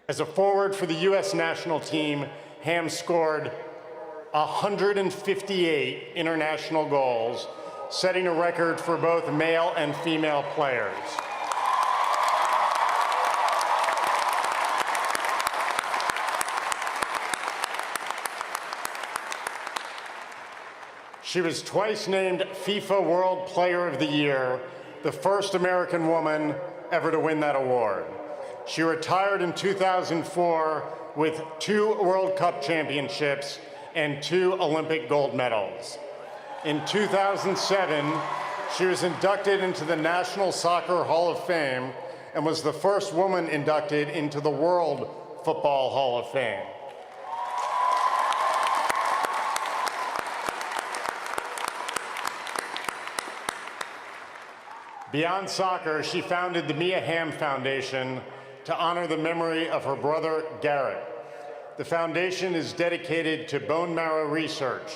S10: As a forward for the U.S. national team, Hamm scored 158 international goals, setting a record for both male and female players. She was twice named FIFA World Player of the Year, the first American woman ever to win that award. She retired in 2004 with 2 World Cup championships and 2 Olympic gold medals. In 2007, she was inducted into the National Soccer Hall of Fame and was the first woman inducted into the World Football Hall of Fame. Beyond soccer, she founded the Mia Hamm Foundation to honor the memory of her brother, Garrett. The foundation is dedicated to bone marrow research,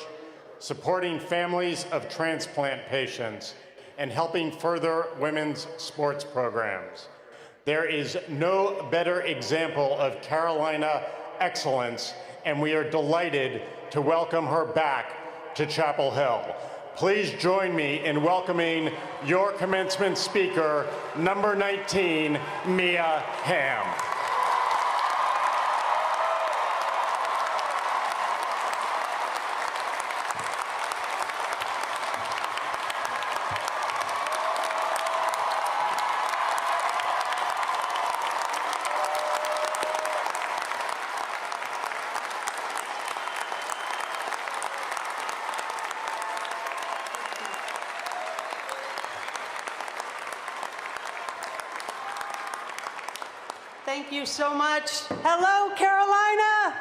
S10: supporting families of transplant patients, and helping further women's sports programs. There is no better example of Carolina excellence, and we are delighted to welcome her back to Chapel Hill. Please join me in welcoming your commencement speaker, number 19, Mia Hamm.
S16: Thank you so much. Hello, Carolina.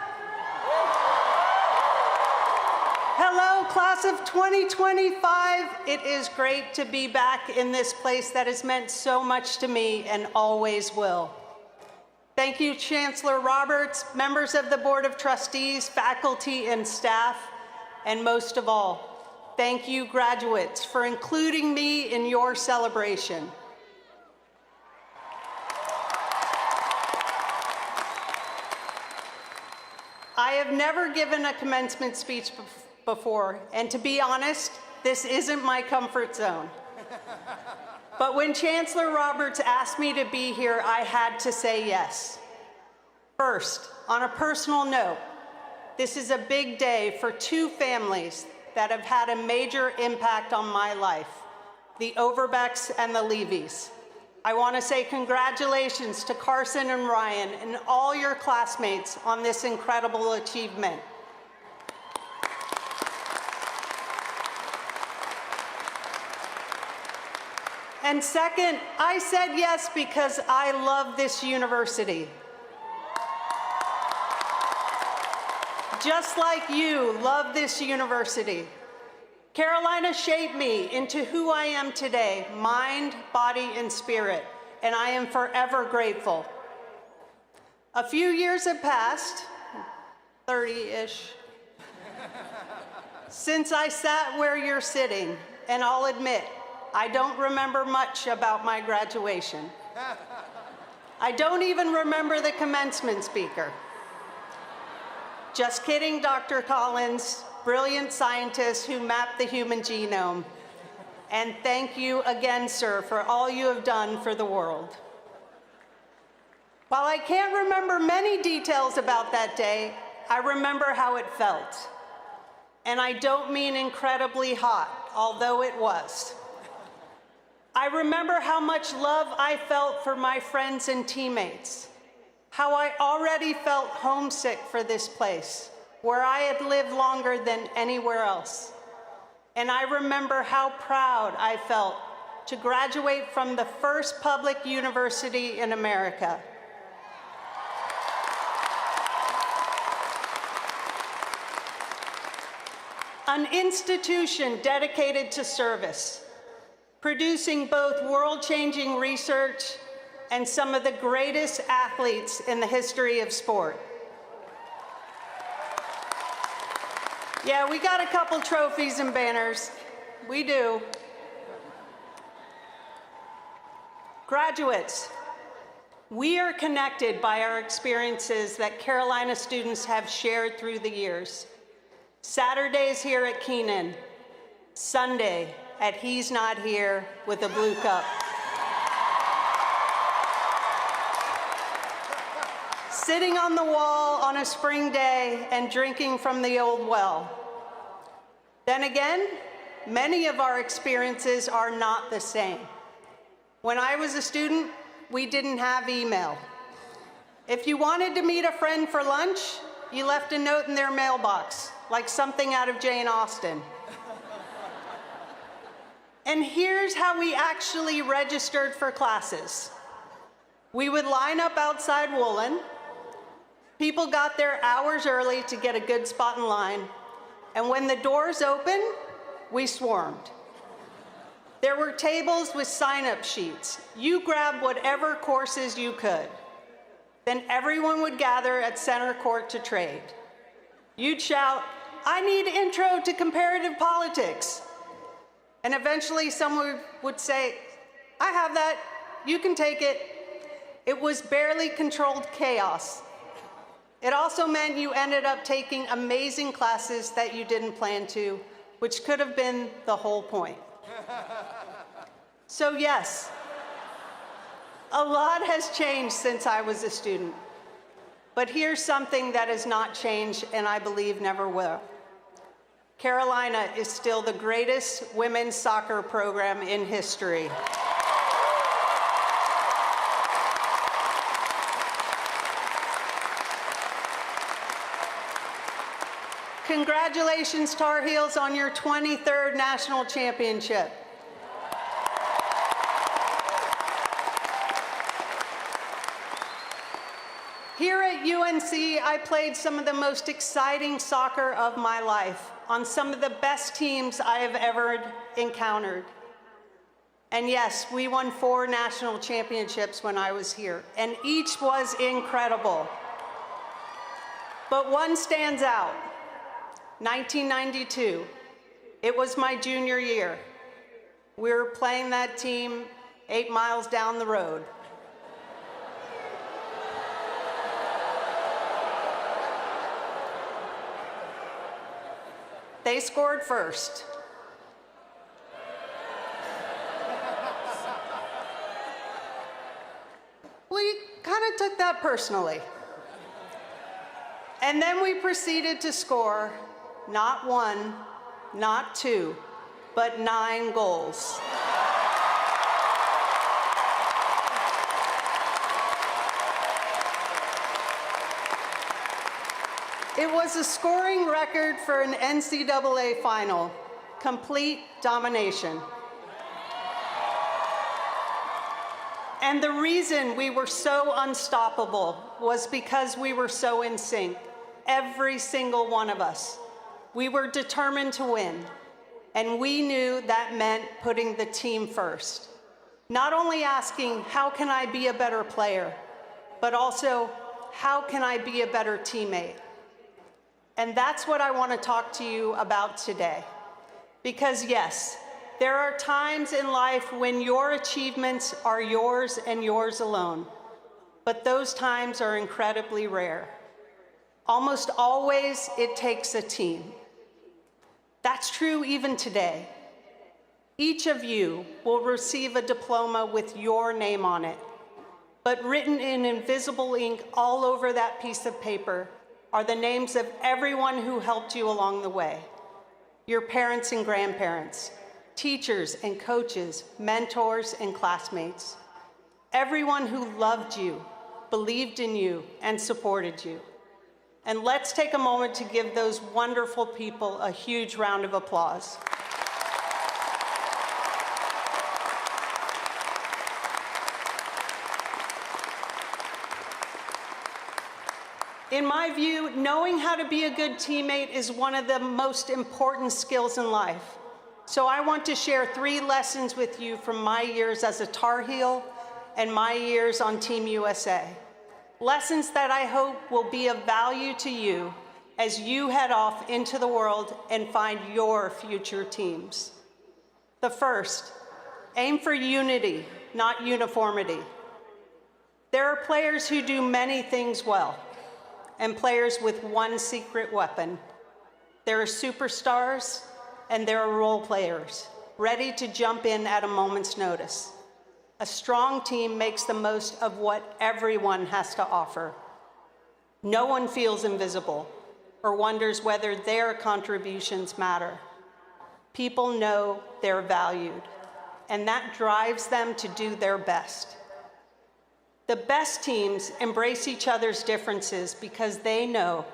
S16: Hello, class of 2025. It is great to be back in this place that has meant so much to me and always will. Thank you, Chancellor Roberts, members of the Board of Trustees, faculty, and staff, and most of all, thank you, graduates, for including me in your celebration. I have never given a commencement speech before, and to be honest, this isn't my comfort zone. But when Chancellor Roberts asked me to be here, I had to say yes. First, on a personal note, this is a big day for 2 families that have had a major impact on my life, the Overbecks and the Levys. I want to say congratulations to Carson and Ryan and all your classmates on this incredible achievement. And second, I said yes because I love this university. Just like you love this university. Carolina shaped me into who I am today, mind, body, and spirit, and I am forever grateful. A few years have passed, 30-ish, since I sat where you're sitting, and I'll admit, I don't remember much about my graduation. I don't even remember the commencement speaker. Just kidding, Dr. Collins. Brilliant scientists who mapped the human genome. And thank you again, sir, for all you have done for the world. While I can't remember many details about that day, I remember how it felt. And I don't mean incredibly hot, although it was. I remember how much love I felt for my friends and teammates, how I already felt homesick for this place, where I had lived longer than anywhere else. And I remember how proud I felt to graduate from the first public university in America. An institution dedicated to service, producing both world-changing research and some of the greatest athletes in the history of sport. Yeah, we got a couple trophies and banners. We do. Graduates, we are connected by our experiences that Carolina students have shared through the years. Saturdays here at Kenan, Sunday at He's Not Here with a blue cup. Sitting on the wall on a spring day and drinking from the old well. Then again, many of our experiences are not the same. When I was a student, we didn't have email. If you wanted to meet a friend for lunch, you left a note in their mailbox, like something out of Jane Austen. And here's how we actually registered for classes. We would line up outside Woolen. People got there hours early to get a good spot in line. And when the doors opened, we swarmed. There were tables with sign-up sheets. You grabbed whatever courses you could. Then everyone would gather at center court to trade. You'd shout, "I need intro to comparative politics." And eventually someone would say, "I have that, you can take it." It was barely controlled chaos. It also meant you ended up taking amazing classes that you didn't plan to, which could have been the whole point. So yes, a lot has changed since I was a student. But here's something that has not changed and I believe never will. Carolina is still the greatest women's soccer program in history. Congratulations, Tar Heels, on your 23rd national championship. Here at UNC, I played some of the most exciting soccer of my life on some of the best teams I have ever encountered. And yes, we won 4 national championships when I was here, and each was incredible. But one stands out. 1992. It was my junior year. We were playing that team 8 miles down the road. They scored first. We kind of took that personally. And then we proceeded to score not 1, not 2, but 9 goals. It was a scoring record for an NCAA final, complete domination. And the reason we were so unstoppable was because we were so in sync, every single one of us. We were determined to win, and we knew that meant putting the team first. Not only asking, how can I be a better player, but also, how can I be a better teammate? And that's what I want to talk to you about today. Because yes, there are times in life when your achievements are yours and yours alone, but those times are incredibly rare. Almost always, it takes a team. That's true even today. Each of you will receive a diploma with your name on it, but written in invisible ink all over that piece of paper are the names of everyone who helped you along the way. Your parents and grandparents, teachers and coaches, mentors and classmates. Everyone who loved you, believed in you, and supported you. And let's take a moment to give those wonderful people a huge round of applause. In my view, knowing how to be a good teammate is one of the most important skills in life. So I want to share 3 lessons with you from my years as a Tar Heel and my years on Team USA. Lessons that I hope will be of value to you as you head off into the world and find your future teams. The first, aim for unity, not uniformity. There are players who do many things well, and players with one secret weapon. There are superstars, and there are role players, ready to jump in at a moment's notice. A strong team makes the most of what everyone has to offer. No one feels invisible or wonders whether their contributions matter. people know they're valued, and that drives them to do their best. The best teams embrace each other's differences because they know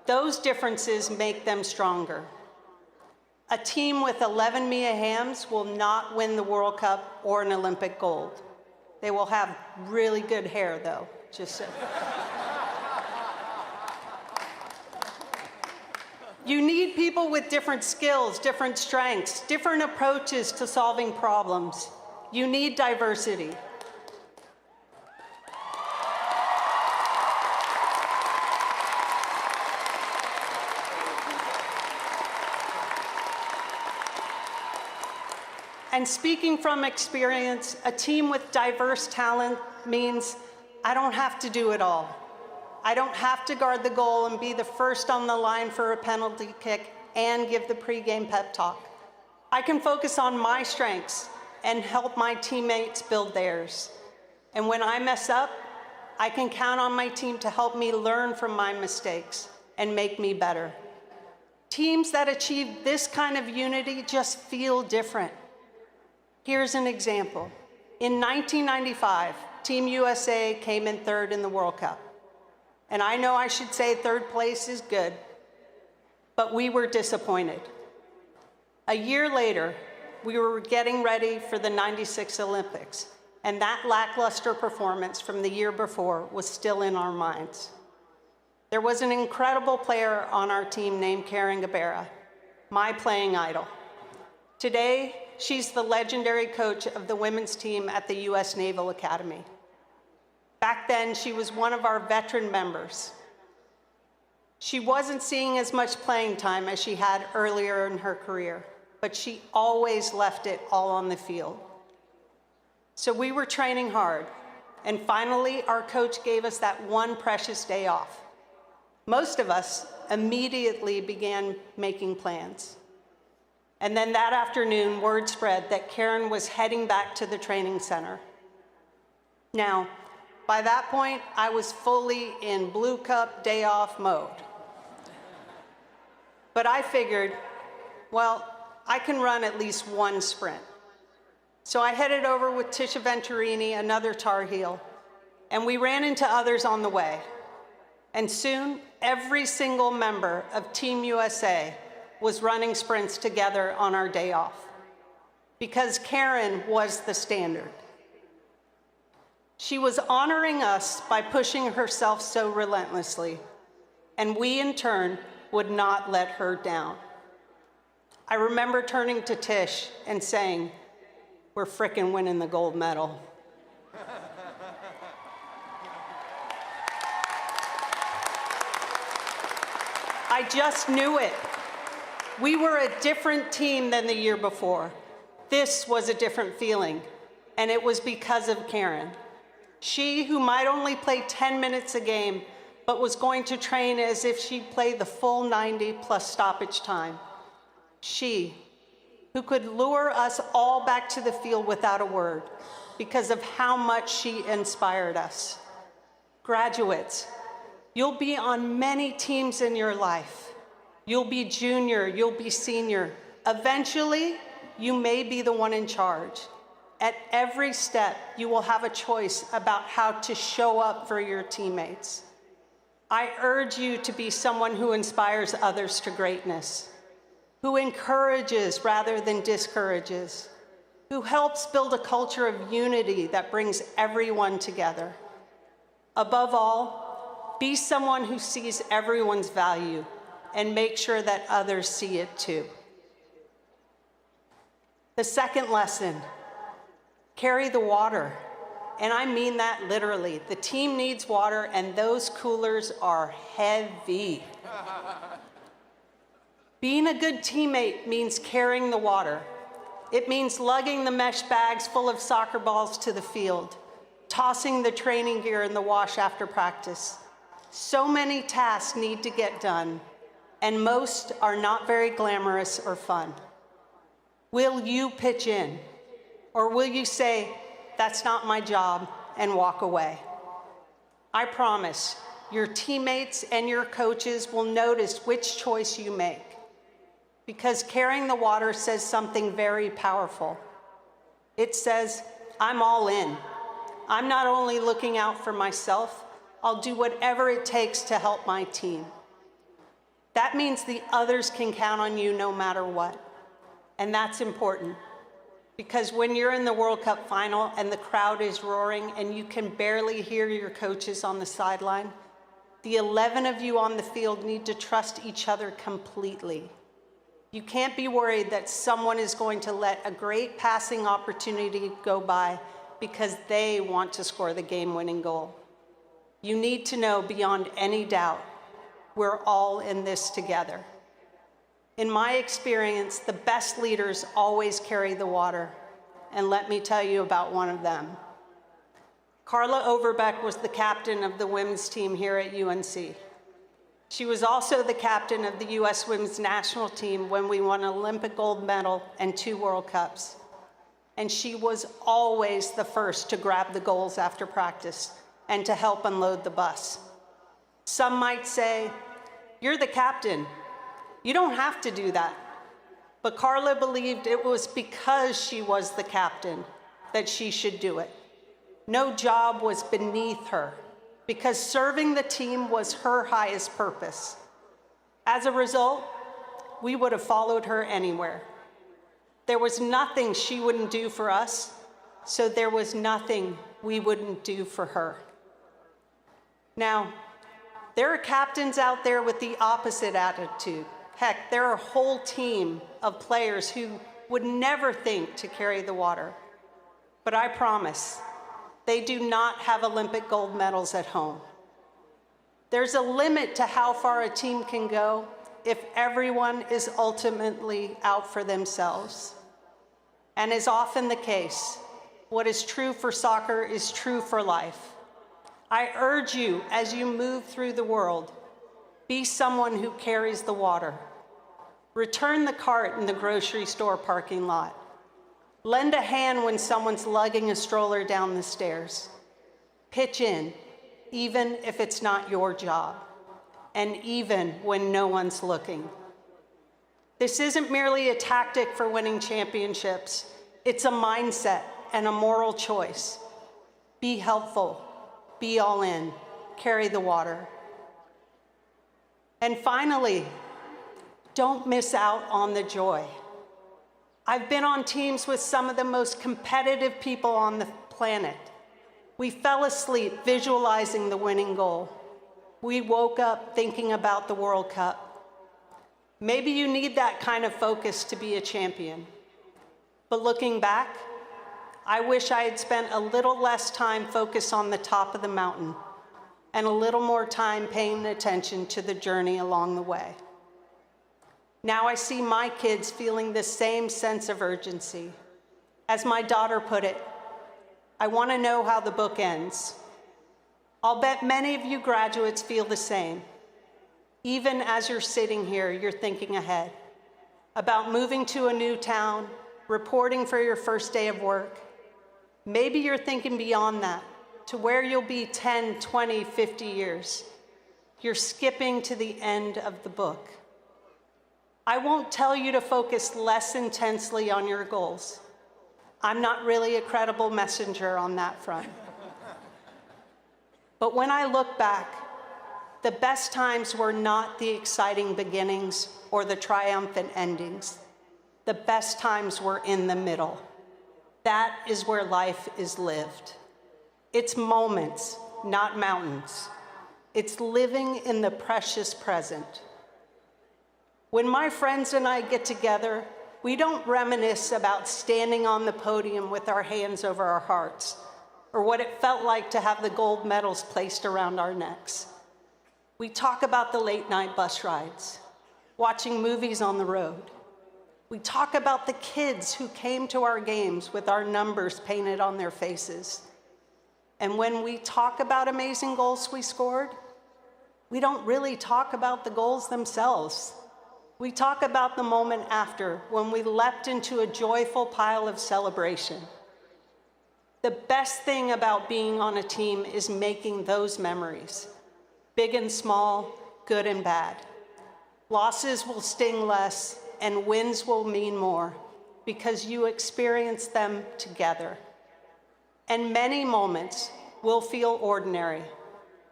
S16: those differences make them stronger. A team with 11 Mia Hamms will not win the World Cup or an Olympic gold. They will have really good hair, though, just so. You need people with different skills, different strengths, different approaches to solving problems. You need diversity. And speaking from experience, a team with diverse talent means I don't have to do it all. I don't have to guard the goal and be the first on the line for a penalty kick and give the pregame pep talk. I can focus on my strengths and help my teammates build theirs. And when I mess up, I can count on my team to help me learn from my mistakes and make me better. Teams that achieve this kind of unity just feel different. Here's an example. In 1995, Team USA came in third in the World Cup. And I know I should say third place is good, but we were disappointed. A year later, we were getting ready for the '96 Olympics, and that lackluster performance from the year before was still in our minds. There was an incredible player on our team named Karen Gabarra, my playing idol. Today, she's the legendary coach of the women's team at the U.S. Naval Academy. Back then, she was one of our veteran members. She wasn't seeing as much playing time as she had earlier in her career, but she always left it all on the field. So we were training hard, and finally, our coach gave us that one precious day off. Most of us immediately began making plans. And then that afternoon, word spread that Karen was heading back to the training center. Now, by that point, I was fully in Blue Cup day off mode. But I figured, well, I can run at least one sprint. So I headed over with Tisha Venturini, another Tar Heel, and we ran into others on the way. And soon, every single member of Team USA was running sprints together on our day off, because Karen was the standard. She was honoring us by pushing herself so relentlessly, and we, in turn, would not let her down. I remember turning to Tish and saying, "We're frickin' winning the gold medal." I just knew it. We were a different team than the year before. This was a different feeling, and it was because of Karen. She, who might only play 10 minutes a game, but was going to train as if she'd play the full 90 plus stoppage time. She, who could lure us all back to the field without a word because of how much she inspired us. Graduates, you'll be on many teams in your life. You'll be junior, you'll be senior. Eventually, you may be the one in charge. At every step, you will have a choice about how to show up for your teammates. I urge you to be someone who inspires others to greatness, who encourages rather than discourages, who helps build a culture of unity that brings everyone together. Above all, be someone who sees everyone's value and make sure that others see it too. The second lesson, carry the water. And I mean that literally. The team needs water, and those coolers are heavy. Being a good teammate means carrying the water. It means lugging the mesh bags full of soccer balls to the field, tossing the training gear in the wash after practice. So many tasks need to get done, and most are not very glamorous or fun. Will you pitch in? Or will you say, "That's not my job," and walk away? I promise your teammates and your coaches will notice which choice you make. because carrying the water says something very powerful. It says, I'm all in. I'm not only looking out for myself, I'll do whatever it takes to help my team. That means the others can count on you no matter what. And that's important, because when you're in the World Cup final and the crowd is roaring and you can barely hear your coaches on the sideline, the 11 of you on the field need to trust each other completely. You can't be worried that someone is going to let a great passing opportunity go by because they want to score the game-winning goal. You need to know beyond any doubt, we're all in this together. In my experience, the best leaders always carry the water, and let me tell you about one of them. Carla Overbeck was the captain of the women's team here at UNC. She was also the captain of the U.S. women's national team when we won an Olympic gold medal and 2 World Cups. And she was always the first to grab the goals after practice and to help unload the bus. Some might say, you're the captain. You don't have to do that. But Carla believed it was because she was the captain that she should do it. No job was beneath her, because serving the team was her highest purpose. As a result, we would have followed her anywhere. There was nothing she wouldn't do for us, so there was nothing we wouldn't do for her. Now, there are captains out there with the opposite attitude. Heck, there are a whole team of players who would never think to carry the water. But I promise, they do not have Olympic gold medals at home. There's a limit to how far a team can go if everyone is ultimately out for themselves. And as often the case, what is true for soccer is true for life. I urge you, as you move through the world, be someone who carries the water. Return the cart in the grocery store parking lot. Lend a hand when someone's lugging a stroller down the stairs. Pitch in, even if it's not your job, and even when no one's looking. This isn't merely a tactic for winning championships. It's a mindset and a moral choice. Be helpful, be all in, carry the water. And finally, don't miss out on the joy. I've been on teams with some of the most competitive people on the planet. We fell asleep visualizing the winning goal. We woke up thinking about the World Cup. Maybe you need that kind of focus to be a champion. But looking back, I wish I had spent a little less time focused on the top of the mountain and a little more time paying attention to the journey along the way. Now I see my kids feeling the same sense of urgency. As my daughter put it, I want to know how the book ends. I'll bet many of you graduates feel the same. Even as you're sitting here, you're thinking ahead about moving to a new town, reporting for your first day of work. Maybe you're thinking beyond that, to where you'll be 10, 20, 50 years. You're skipping to the end of the book. I won't tell you to focus less intensely on your goals. I'm not really a credible messenger on that front. But when I look back, the best times were not the exciting beginnings or the triumphant endings. The best times were in the middle. That is where life is lived. It's moments, not mountains. It's living in the precious present. When my friends and I get together, we don't reminisce about standing on the podium with our hands over our hearts, or what it felt like to have the gold medals placed around our necks. We talk about the late-night bus rides, watching movies on the road. We talk about the kids who came to our games with our numbers painted on their faces. And when we talk about amazing goals we scored, we don't really talk about the goals themselves. We talk about the moment after, when we leapt into a joyful pile of celebration. The best thing about being on a team is making those memories, big and small, good and bad. Losses will sting less, and wins will mean more because you experience them together. And many moments will feel ordinary,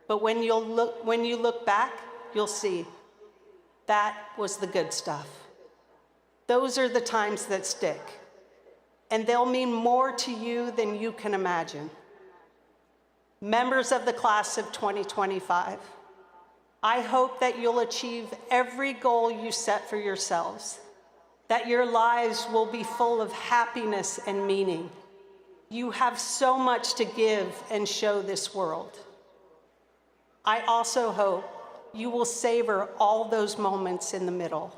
S16: but when you look back, you'll see that was the good stuff. Those are the times that stick, and they'll mean more to you than you can imagine. Members of the class of 2025, I hope that you'll achieve every goal you set for yourselves, that your lives will be full of happiness and meaning. You have so much to give and show this world. I also hope you will savor all those moments in the middle,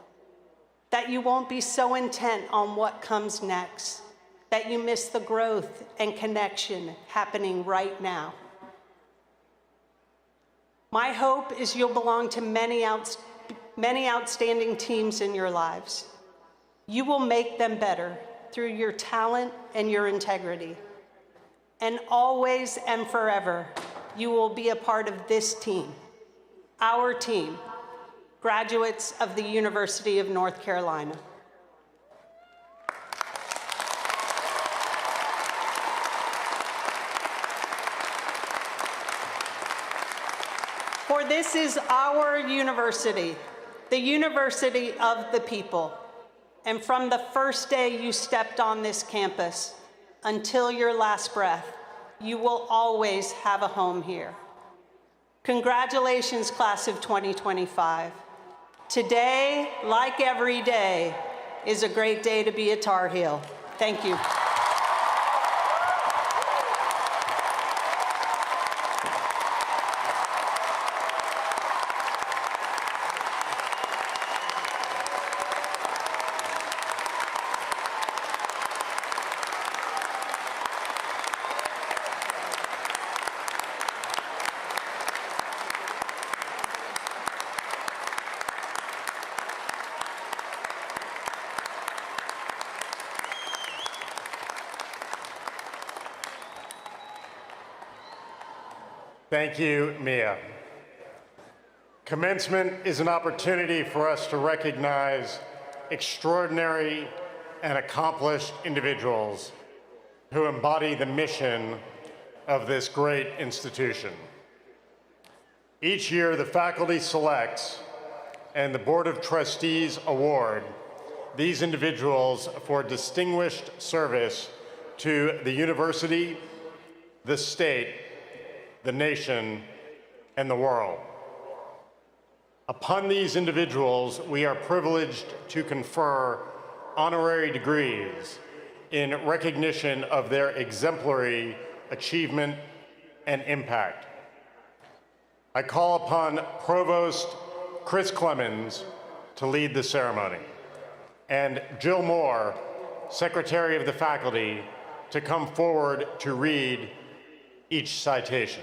S16: that you won't be so intent on what comes next, that you miss the growth and connection happening right now. My hope is you'll belong to many outstanding teams in your lives. You will make them better through your talent and your integrity. And always and forever, you will be a part of this team, our team, graduates of the University of North Carolina. For this is our university, the university of the people. And from the first day you stepped on this campus until your last breath, you will always have a home here. Congratulations, class of 2025. Today, like every day, is a great day to be a Tar Heel. Thank you.
S10: Thank you, Mia. Commencement is an opportunity for us to recognize extraordinary and accomplished individuals who embody the mission of this great institution. Each year, the faculty selects and the Board of Trustees award these individuals for distinguished service to the university, the state, the nation, and the world. Upon these individuals, we are privileged to confer honorary degrees in recognition of their exemplary achievement and impact. I call upon Provost Chris Clemens to lead the ceremony, and Jill Moore, Secretary of the Faculty, to come forward to read each citation.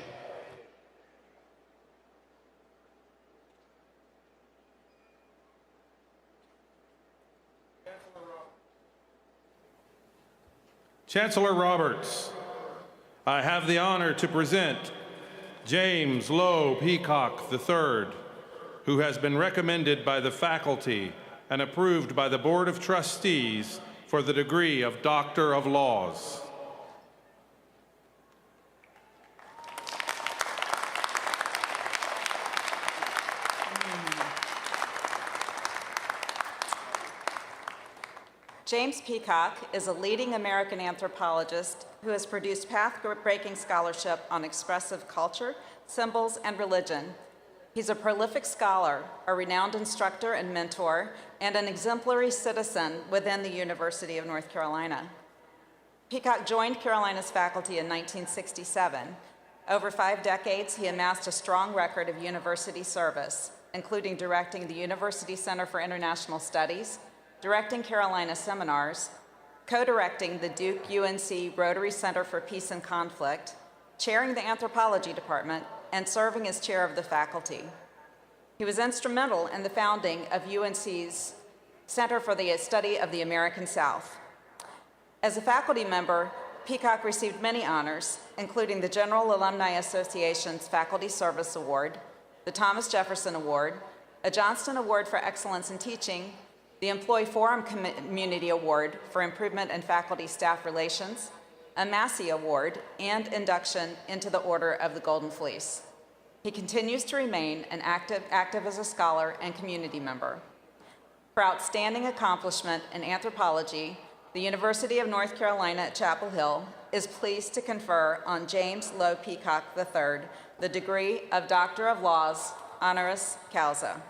S17: Chancellor Roberts, I have the honor to present James Lowe Peacock III, who has been recommended by the faculty and approved by the Board of Trustees for the degree of Doctor of Laws.
S18: James Peacock is a leading American anthropologist who has produced path-breaking scholarship on expressive culture, symbols, and religion. He's a prolific scholar, a renowned instructor and mentor, and an exemplary citizen within the University of North Carolina. Peacock joined Carolina's faculty in 1967. Over 5 decades, he amassed a strong record of university service, including directing the University Center for International Studies, directing Carolina seminars, co-directing the Duke UNC Rotary Center for Peace and Conflict, chairing the anthropology department, and serving as chair of the faculty. He was instrumental in the founding of UNC's Center for the Study of the American South. As a faculty member, Peacock received many honors, including the General Alumni Association's Faculty Service Award, the Thomas Jefferson Award, a Johnston Award for Excellence in Teaching, the Employee Forum Community Award for Improvement in Faculty-Staff Relations, a Massey Award, and induction into the Order of the Golden Fleece. He continues to remain an active as a scholar and community member. For outstanding accomplishment in anthropology, the University of North Carolina at Chapel Hill is pleased to confer on James Lowe Peacock III the degree of Doctor of Laws, honoris causa.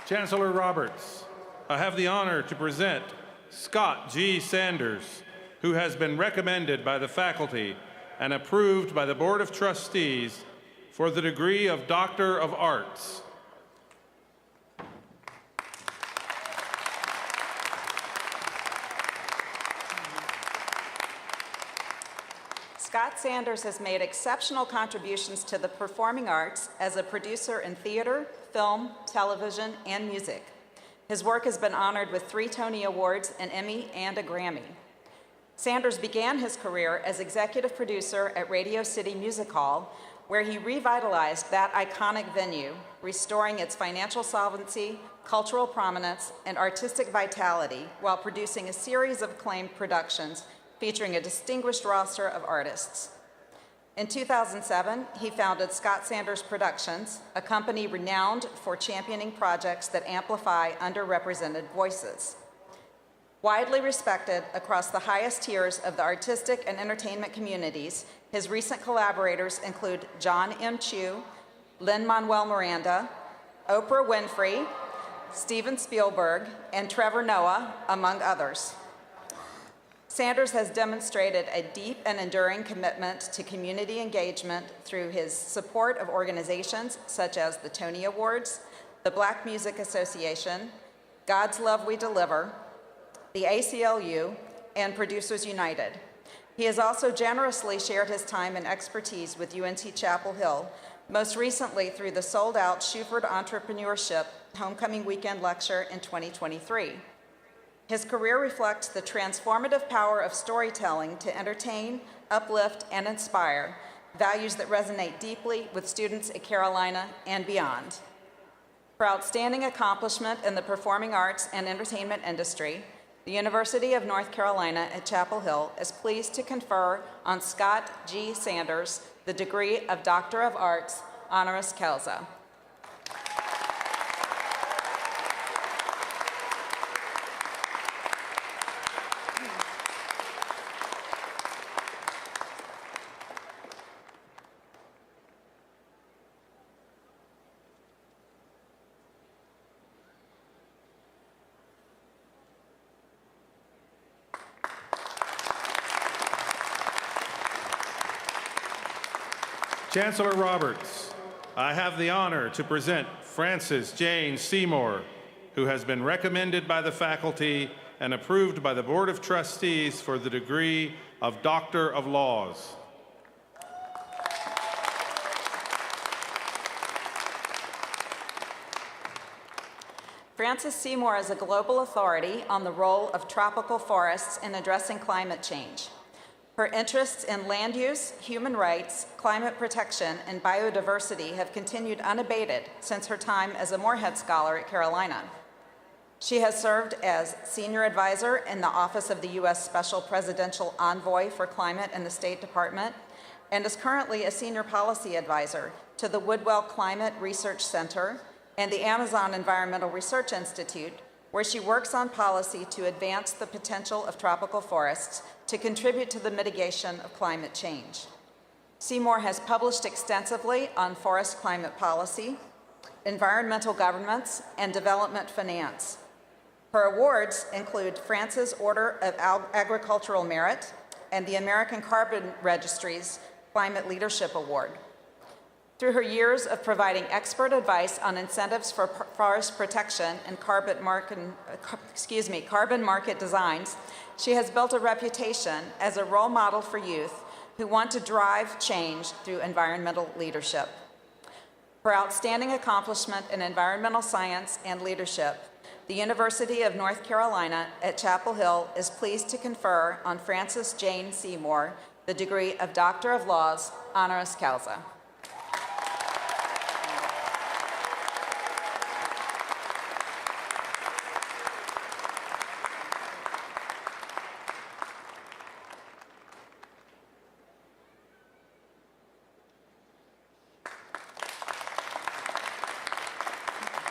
S17: Chancellor Roberts, I have the honor to present Scott G. Sanders, who has been recommended by the faculty and approved by the Board of Trustees for the degree of Doctor of Arts.
S18: Scott Sanders has made exceptional contributions to the performing arts as a producer in theater, film, television, and music. His work has been honored with 3 Tony Awards, an Emmy, and a Grammy. Sanders began his career as executive producer at Radio City Music Hall, where he revitalized that iconic venue, restoring its financial solvency, cultural prominence, and artistic vitality while producing a series of acclaimed productions featuring a distinguished roster of artists. In 2007, he founded Scott Sanders Productions, a company renowned for championing projects that amplify underrepresented voices. Widely respected across the highest tiers of the artistic and entertainment communities, his recent collaborators include John M. Chu, Lin-Manuel Miranda, Oprah Winfrey, Steven Spielberg, and Trevor Noah, among others. Sanders has demonstrated a deep and enduring commitment to community engagement through his support of organizations such as the Tony Awards, the Black Music Association, God's Love We Deliver, the ACLU, and Producers United. He has also generously shared his time and expertise with UNC-Chapel Hill, most recently through the sold-out Shuford Entrepreneurship Homecoming Weekend Lecture in 2023. His career reflects the transformative power of storytelling to entertain, uplift, and inspire, values that resonate deeply with students at Carolina and beyond. For outstanding accomplishment in the performing arts and entertainment industry, the University of North Carolina at Chapel Hill is pleased to confer on Scott G. Sanders the degree of Doctor of Arts, honoris causa.
S17: Chancellor Roberts, I have the honor to present Frances Jane Seymour, who has been recommended by the faculty and approved by the Board of Trustees for the degree of Doctor of Laws.
S18: Frances Seymour is a global authority on the role of tropical forests in addressing climate change. Her interests in land use, human rights, climate protection, and biodiversity have continued unabated since her time as a Moorhead Scholar at Carolina. She has served as Senior Advisor in the Office of the U.S. Special Presidential Envoy for Climate in the State Department and is currently a Senior Policy Advisor to the Woodwell Climate Research Center and the Amazon Environmental Research Institute, where she works on policy to advance the potential of tropical forests to contribute to the mitigation of climate change. Seymour has published extensively on forest climate policy, environmental governance, and development finance. Her awards include France's Order of Agricultural Merit and the American Carbon Registry's Climate Leadership Award. Through her years of providing expert advice on incentives for forest protection and carbon market designs, she has built a reputation as a role model for youth who want to drive change through environmental leadership. For outstanding accomplishment in environmental science and leadership, the University of North Carolina at Chapel Hill is pleased to confer on Frances Jane Seymour the degree of Doctor of Laws, honoris causa.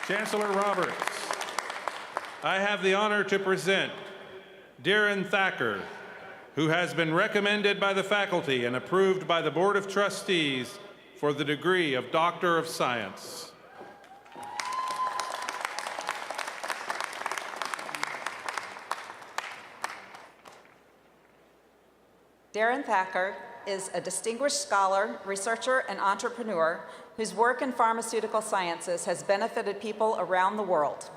S17: Chancellor Roberts, I have the honor to present Darren Thacker, who has been recommended by the faculty and approved by the Board of Trustees for the degree of Doctor of Science.
S18: Darren Thacker is a distinguished scholar, researcher, and entrepreneur whose work in pharmaceutical sciences has benefited people around the world.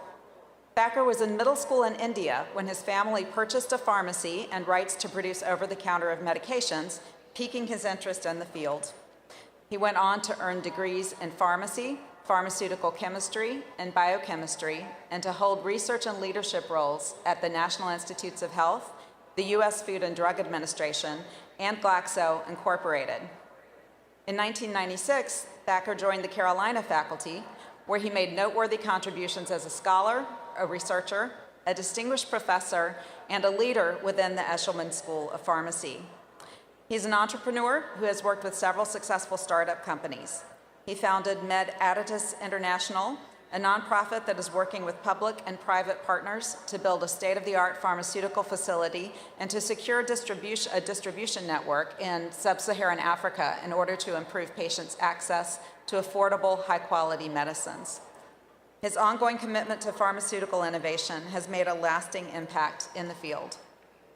S18: Thacker was in middle school in India when his family purchased a pharmacy and rights to produce over-the-counter medications, piquing his interest in the field. He went on to earn degrees in pharmacy, pharmaceutical chemistry, and biochemistry, and to hold research and leadership roles at the National Institutes of Health, the U.S. Food and Drug Administration, and Glaxo Incorporated. In 1996, Thacker joined the Carolina faculty, where he made noteworthy contributions as a scholar, a researcher, a distinguished professor, and a leader within the Eshelman School of Pharmacy. He's an entrepreneur who has worked with several successful startup companies. He founded Med Additus International, a nonprofit that is working with public and private partners to build a state-of-the-art pharmaceutical facility and to secure a distribution network in sub-Saharan Africa in order to improve patients' access to affordable, high-quality medicines. His ongoing commitment to pharmaceutical innovation has made a lasting impact in the field.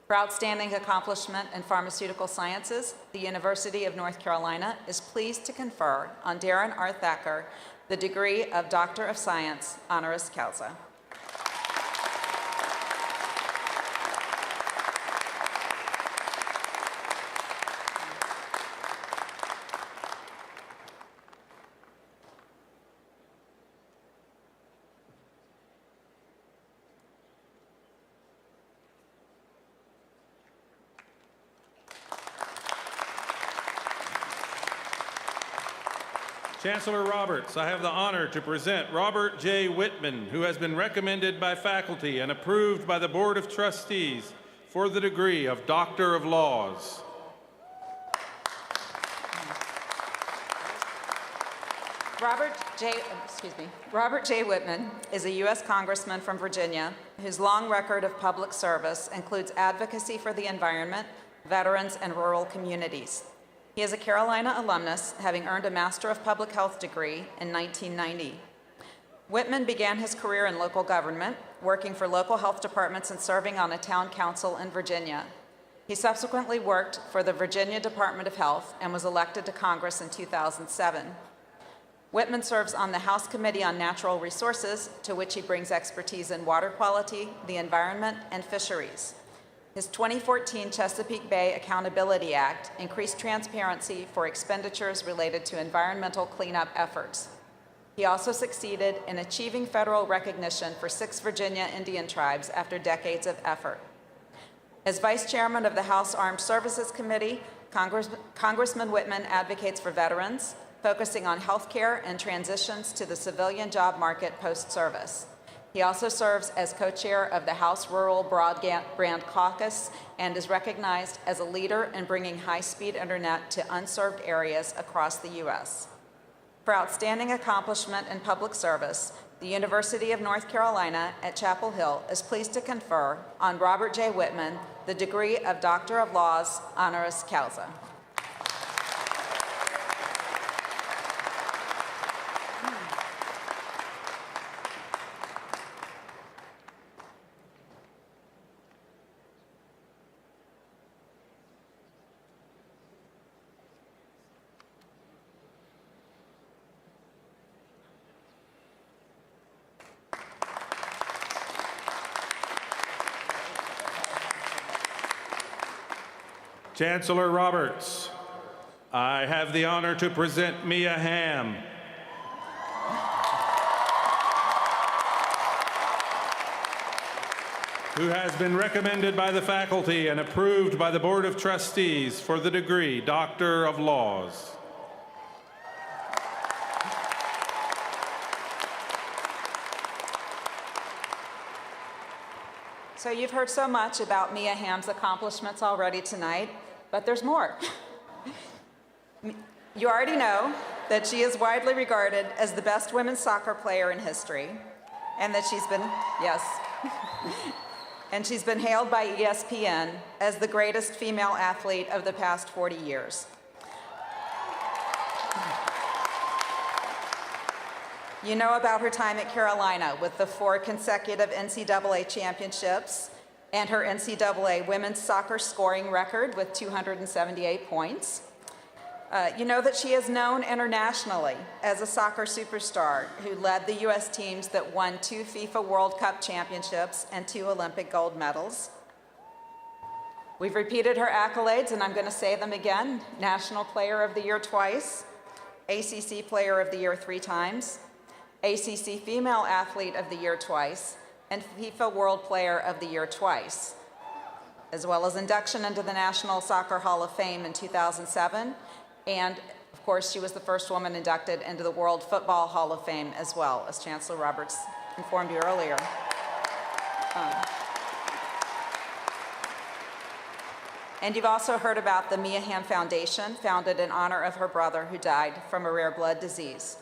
S18: For outstanding accomplishment in pharmaceutical sciences, the University of North Carolina is pleased to confer on Darren R. Thacker the degree of Doctor of Science, honoris causa.
S17: Chancellor Roberts, I have the honor to present Robert J. Whitman, who has been recommended by faculty and approved by the Board of Trustees for the degree of Doctor of Laws.
S18: Robert J. Whitman is a U.S. Congressman from Virginia whose long record of public service includes advocacy for the environment, veterans, and rural communities. He is a Carolina alumnus, having earned a Master of Public Health degree in 1990. Whitman began his career in local government, working for local health departments and serving on a town council in Virginia. He subsequently worked for the Virginia Department of Health and was elected to Congress in 2007. Whitman serves on the House Committee on Natural Resources, to which he brings expertise in water quality, the environment, and fisheries. His 2014 Chesapeake Bay Accountability Act increased transparency for expenditures related to environmental cleanup efforts. He also succeeded in achieving federal recognition for 6 Virginia Indian tribes after decades of effort. As Vice Chairman of the House Armed Services Committee, Congressman Whitman advocates for veterans, focusing on health care and transitions to the civilian job market post-service. He also serves as co-chair of the House Rural Broadband Caucus and is recognized as a leader in bringing high-speed internet to unserved areas across the U.S. For outstanding accomplishment in public service, the University of North Carolina at Chapel Hill is pleased to confer on Robert J. Whitman the degree of Doctor of Laws, honoris causa.
S17: Chancellor Roberts, I have the honor to present Mia Hamm. Who has been recommended by the faculty and approved by the Board of Trustees for the degree Doctor of Laws.
S18: So you've heard so much about Mia Hamm's accomplishments already tonight, but there's more. You already know that she is widely regarded as the best women's soccer player in history, and that she's been, yes, and she's been hailed by ESPN as the greatest female athlete of the past 40 years. You know about her time at Carolina with the 4 consecutive NCAA championships and her NCAA women's soccer scoring record with 278 points. You know that she is known internationally as a soccer superstar who led the U.S. teams that won 2 FIFA World Cup championships and 2 Olympic gold medals. We've repeated her accolades, and I'm going to say them again. National Player of the Year twice, ACC Player of the Year 3 times, ACC Female Athlete of the Year twice, and FIFA World Player of the Year twice, as well as induction into the National Soccer Hall of Fame in 2007. And, of course, she was the first woman inducted into the World Football Hall of Fame as well, as Chancellor Roberts informed you earlier. And you've also heard about the Mia Hamm Foundation, founded in honor of her brother who died from a rare blood disease.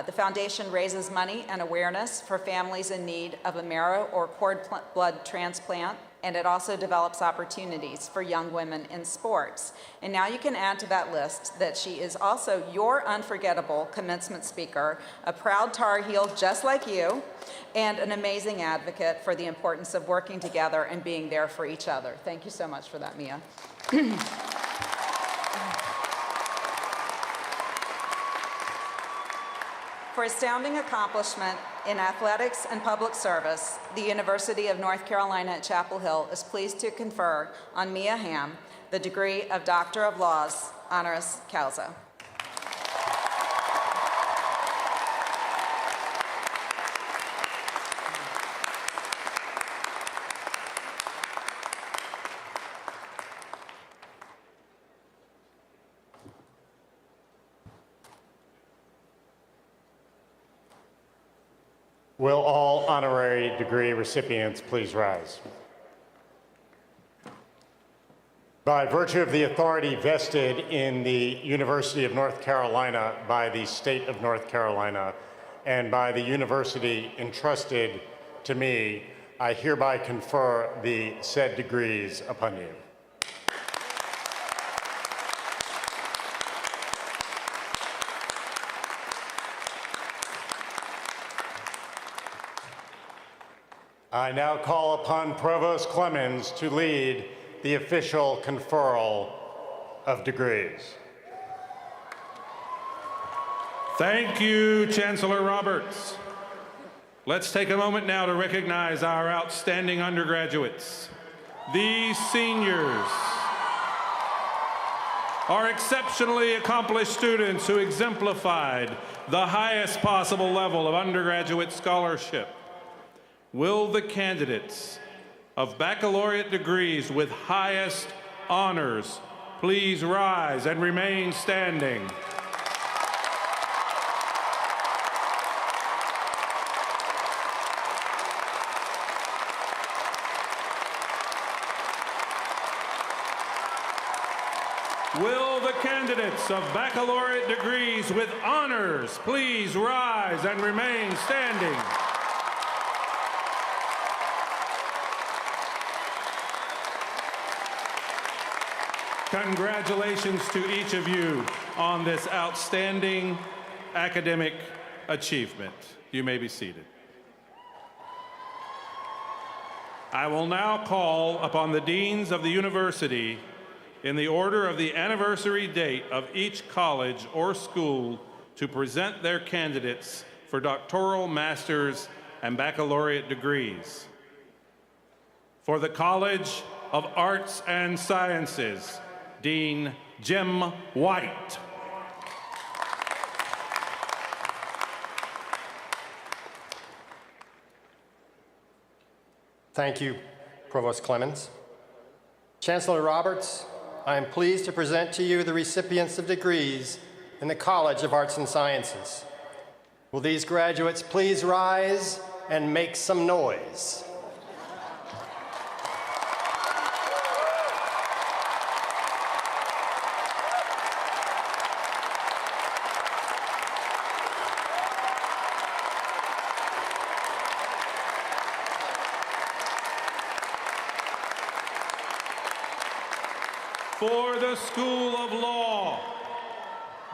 S18: The foundation raises money and awareness for families in need of a marrow or cord blood transplant, and it also develops opportunities for young women in sports. And now you can add to that list that she is also your unforgettable commencement speaker, a proud Tar Heel just like you, and an amazing advocate for the importance of working together and being there for each other. Thank you so much for that, Mia. For astounding accomplishment in athletics and public service, the University of North Carolina at Chapel Hill is pleased to confer on Mia Hamm the degree of Doctor of Laws, honoris causa.
S10: Will all honorary degree recipients please rise? By virtue of the authority vested in the University of North Carolina by the State of North Carolina and by the university entrusted to me, I hereby confer the said degrees upon you. I now call upon Provost Clemens to lead the official conferral of degrees.
S17: Thank you, Chancellor Roberts. Let's take a moment now to recognize our outstanding undergraduates. These seniors are exceptionally accomplished students who exemplified the highest possible level of undergraduate scholarship. Will the candidates of baccalaureate degrees with highest honors please rise and remain standing? Will the candidates of baccalaureate degrees with honors please rise and remain standing? Congratulations to each of you on this outstanding academic achievement. You may be seated. I will now call upon the deans of the university in the order of the anniversary date of each college or school to present their candidates for doctoral, master's, and baccalaureate degrees. For the College of Arts and Sciences, Dean Jim White.
S19: Thank you, Provost Clemens. Chancellor Roberts, I am pleased to present to you the recipients of degrees in the College of Arts and Sciences. Will these graduates please rise and make some noise?
S17: For the School of Law,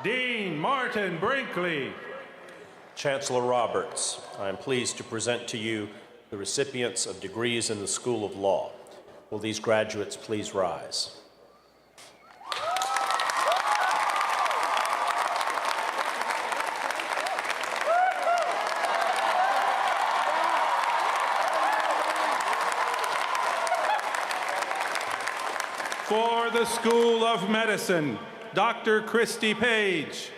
S17: Dean Martin Brinkley.
S20: Chancellor Roberts, I am pleased to present to you the recipients of degrees in the School of Law. Will these graduates please rise?
S17: For the School of Medicine, Dr. Christy Page.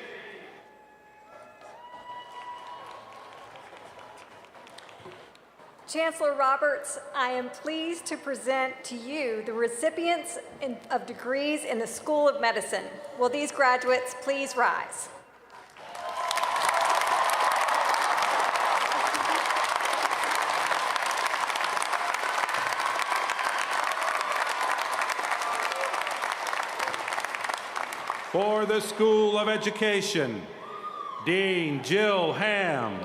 S21: Chancellor Roberts, I am pleased to present to you the recipients of degrees in the School of Medicine. Will these graduates please rise?
S17: For the School of Education, Dean Jill Hamm.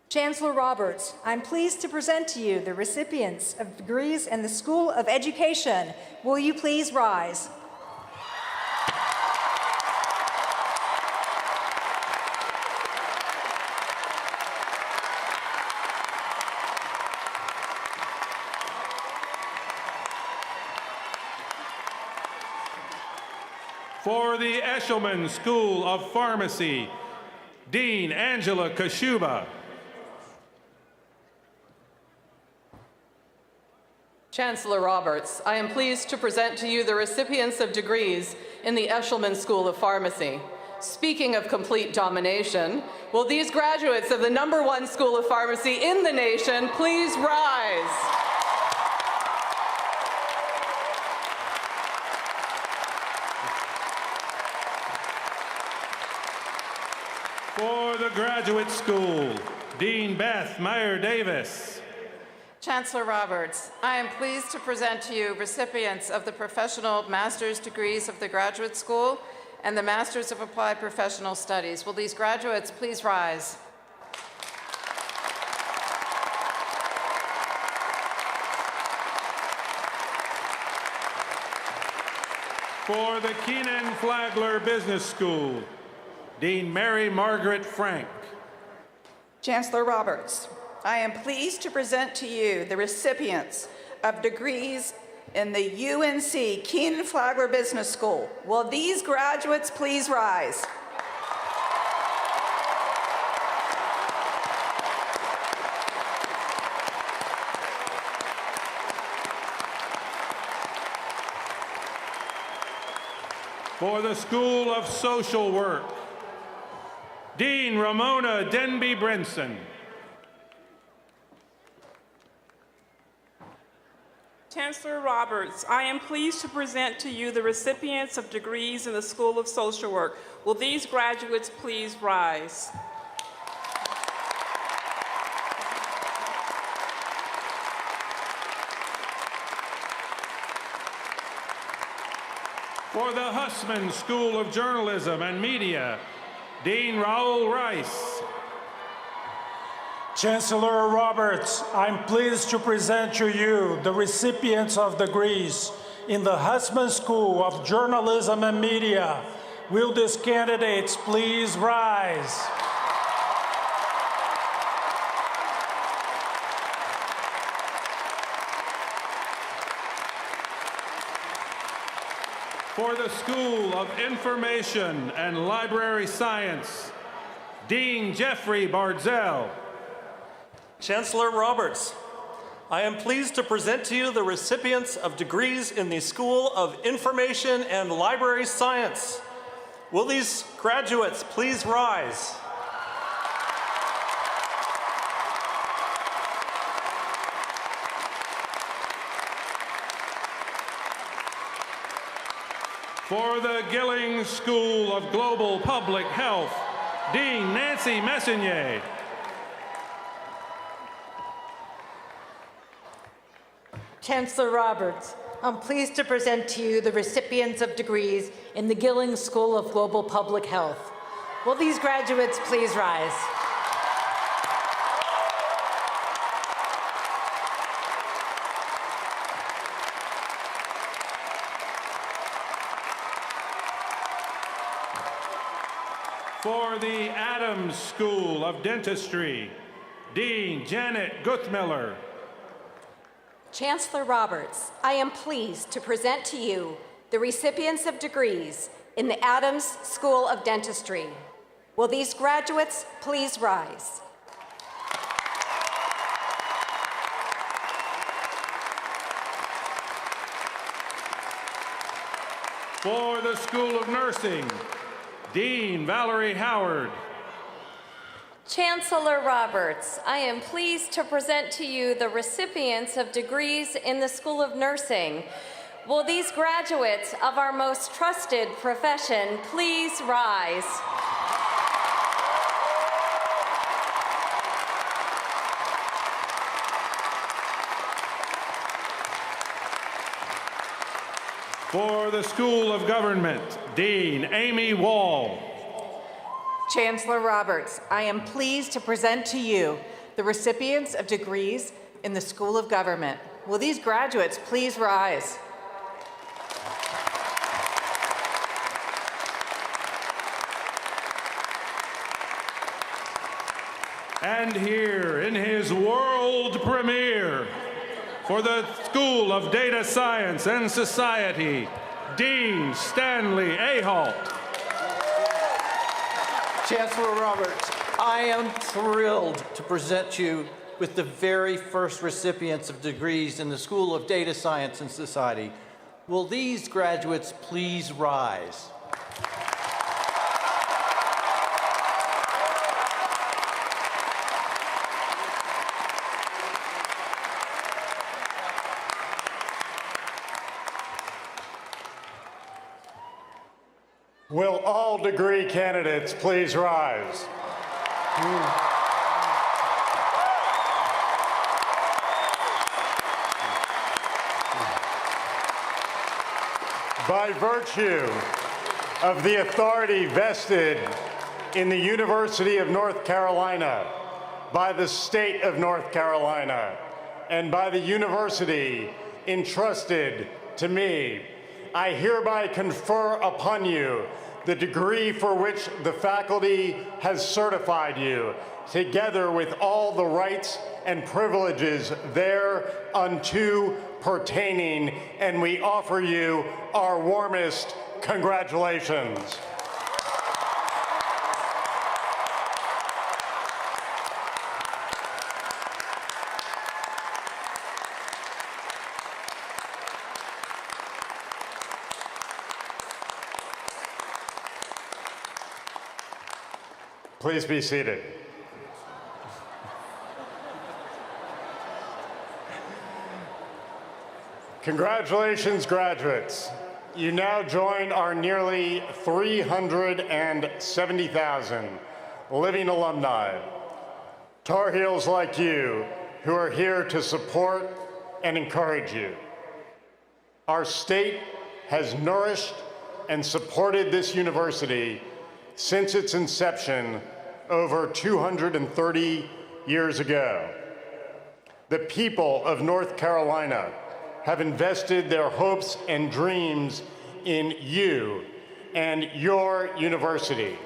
S22: Chancellor Roberts, I'm pleased to present to you the recipients of degrees in the School of Education. Will you please rise?
S17: For the Eshelman School of Pharmacy, Dean Angela Kashuba.
S23: Chancellor Roberts, I am pleased to present to you the recipients of degrees in the Eshelman School of Pharmacy. Speaking of complete domination, will these graduates of the #1 School of Pharmacy in the nation please rise?
S17: For the Graduate School, Dean Beth Meyer Davis.
S18: Chancellor Roberts, I am pleased to present to you recipients of the Professional Master's degrees of the Graduate School and the Masters of Applied Professional Studies. Will these graduates please rise?
S17: For the Kenan Flagler Business School, Dean Mary Margaret Frank.
S24: Chancellor Roberts, I am pleased to present to you the recipients of degrees in the UNC Kenan Flagler Business School. Will these graduates please rise?
S17: For the School of Social Work, Dean Ramona Denby Brinson.
S25: Chancellor Roberts, I am pleased to present to you the recipients of degrees in the School of Social Work. Will these graduates please rise?
S17: For the Hussman School of Journalism and Media, Dean Raoul Rice.
S26: Chancellor Roberts, I'm pleased to present to you the recipients of degrees in the Hussman School of Journalism and Media. Will these candidates please rise?
S17: For the School of Information and Library Science, Dean Jeffrey Bardzell.
S27: Chancellor Roberts,
S3: I am pleased to present to you the recipients of degrees in the School of Information and Library Science. Will these graduates please rise?
S17: For the Gillings School of Global Public Health, Dean Nancy Messonnier.
S4: Chancellor Roberts, I'm pleased to present to you the recipients of degrees in the Gillings School of Global Public Health. Will these graduates please rise?
S17: For the Adams School of Dentistry, Dean Janet Guthmiller.
S21: Chancellor Roberts, I am pleased to present to you the recipients of degrees in the Adams School of Dentistry. Will these graduates please rise?
S17: For the School of Nursing, Dean Valerie Howard.
S21: Chancellor Roberts, I am pleased to present to you the recipients of degrees in the School of Nursing. Will these graduates of our most trusted profession please rise?
S17: For the School of Government, Dean Amy Wall.
S5: Chancellor Roberts, I am pleased to present to you the recipients of degrees in the School of Government. Will these graduates please rise?
S17: And here in his world premiere, for the School of Data Science and Society, Dean Stanley Ahalt.
S6: Chancellor Roberts, I am thrilled to present you with the very first recipients of degrees in the School of Data Science and Society. Will these graduates please rise?
S10: Will all degree candidates please rise? By virtue of the authority vested in the University of North Carolina, by the state of North Carolina, and by the university entrusted to me, I hereby confer upon you the degree for which the faculty has certified you, together with all the rights and privileges thereunto pertaining, and we offer you our warmest congratulations. Please be seated. Congratulations, graduates. You now join our nearly 370,000 living alumni, Tar Heels like you, who are here to support and encourage you. Our state has nourished and supported this university since its inception over 230 years ago. The people of North Carolina have invested their hopes and dreams in you and your university.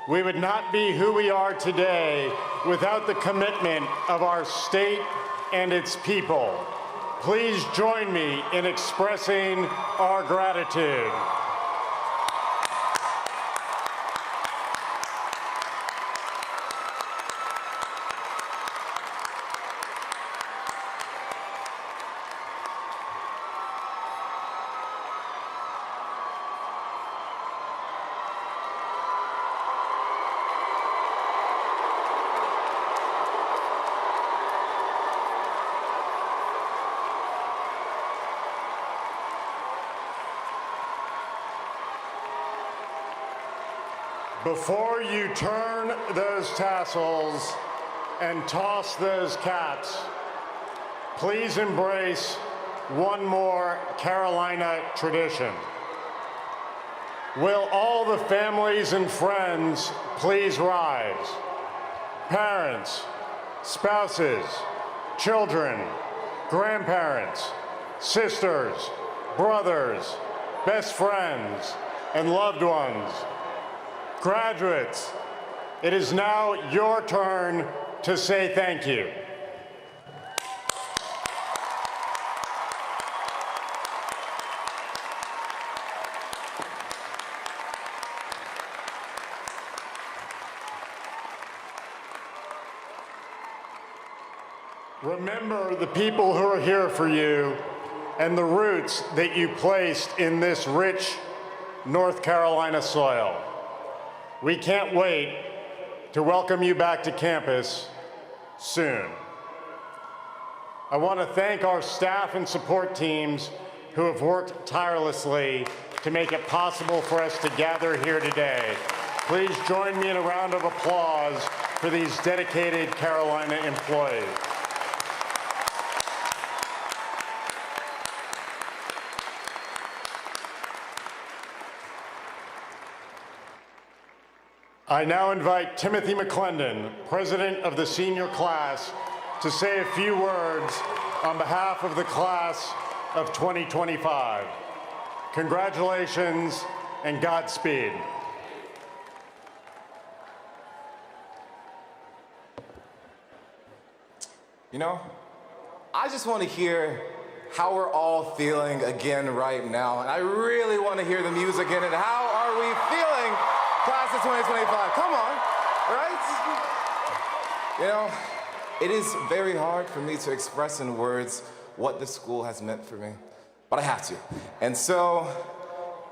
S10: We would not be who we are today without the commitment of our state and its people. Please join me in expressing our gratitude. Before you turn those tassels and toss those caps, please embrace one more Carolina tradition. Will all the families and friends please rise? Parents, spouses, children, grandparents, sisters, brothers, best friends, and loved ones. Graduates, it is now your turn to say thank you. Remember the people who are here for you and the roots that you placed in this rich North Carolina soil. We can't wait to welcome you back to campus soon. I want to thank our staff and support teams who have worked tirelessly to make it possible for us to gather here today. Please join me in a round of applause for these dedicated Carolina employees. I now invite Timothy McClendon, president of the senior class, to say a few words on behalf of the class of 2025. Congratulations and Godspeed.
S1: You know, I just want to hear how we're all feeling again right now. And I really want to hear the music in it. How are we feeling, class of 2025? Come on, right? You know, it is very hard for me to express in words what the school has meant for me, but I have to. And so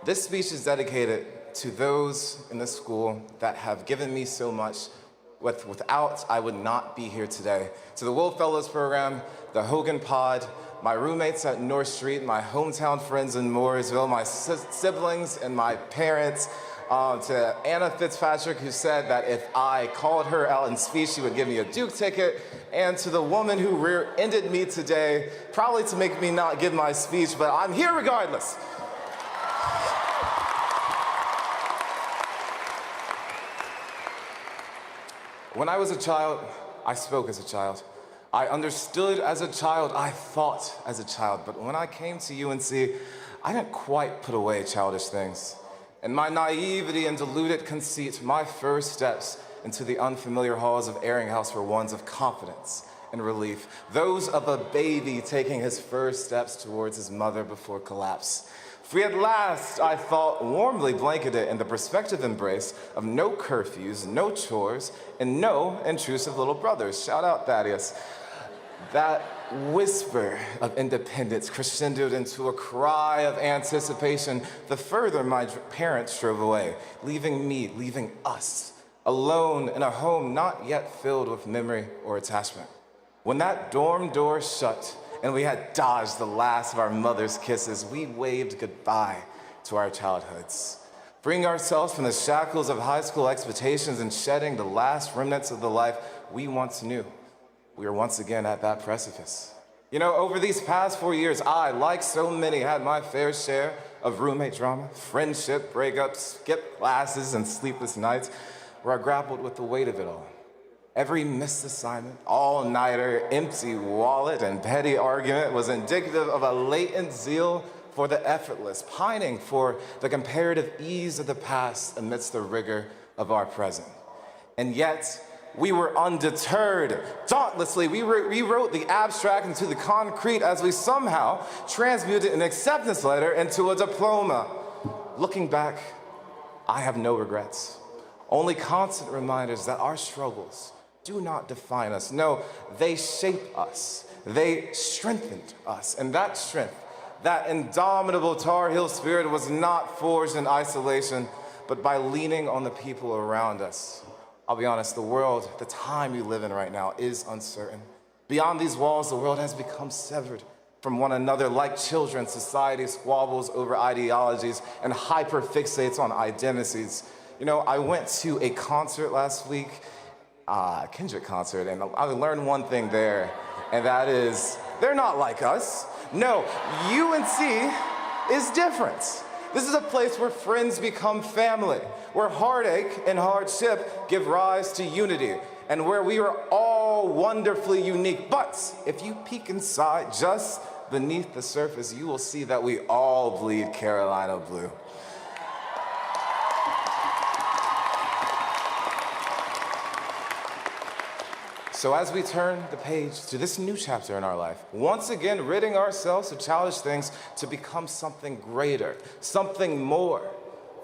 S1: this speech is dedicated to those in the school that have given me so much. Without, I would not be here today. To the Will Fellows Program, the Hogan Pod, my roommates at North Street, my hometown friends in Mooresville, my siblings and my parents, to Anna Fitzpatrick, who said that if I called her out in speech, she would give me a Duke ticket, and to the woman who rear-ended me today, probably to make me not give my speech, but I'm here regardless. When I was a child, I spoke as a child. I understood as a child, I thought as a child, but when I came to UNC, I didn't quite put away childish things. In my naivety and deluded conceit, my first steps into the unfamiliar halls of Airing House were ones of confidence and relief, those of a baby taking his first steps towards his mother before collapse. Free at last, I thought, warmly blanketed in the prospective embrace of no curfews, no chores, and no intrusive little brothers. Shout out, Thaddeus. That whisper of independence crescendoed into a cry of anticipation the further my parents drove away, leaving us, alone in a home not yet filled with memory or attachment. When that dorm door shut, and we had dodged the last of our mother's kisses, we waved goodbye to our childhoods, freeing ourselves from the shackles of high school expectations and shedding the last remnants of the life we once knew. We are once again at that precipice. You know, over these past 4 years, I, like so many, had my fair share of roommate drama, friendship breakups, skipped classes, and sleepless nights, where I grappled with the weight of it all. Every missed assignment, all-nighter, empty wallet, and petty argument was indicative of a latent zeal for the effortless, pining for the comparative ease of the past amidst the rigor of our present. And yet, we were undeterred. Dauntlessly, we rewrote the abstract into the concrete as we somehow transmuted an acceptance letter into a diploma. Looking back, I have no regrets, only constant reminders that our struggles do not define us. No, they shape us. They strengthened us. And that strength, that indomitable Tar Heel spirit was not forged in isolation, but by leaning on the people around us. I'll be honest, the world, the time we live in right now is uncertain. Beyond these walls, the world has become severed from one another. Like children, society squabbles over ideologies and hyperfixates on identities. You know, I went to a concert last week, a Kendrick concert, and I learned one thing there, and that is, they're not like us. No, UNC is different. This is a place where friends become family, where heartache and hardship give rise to unity, and where we are all wonderfully unique. But if you peek inside, just beneath the surface, you will see that we all bleed Carolina blue. So as we turn the page to this new chapter in our life, once again ridding ourselves of childish things to become something greater, something more.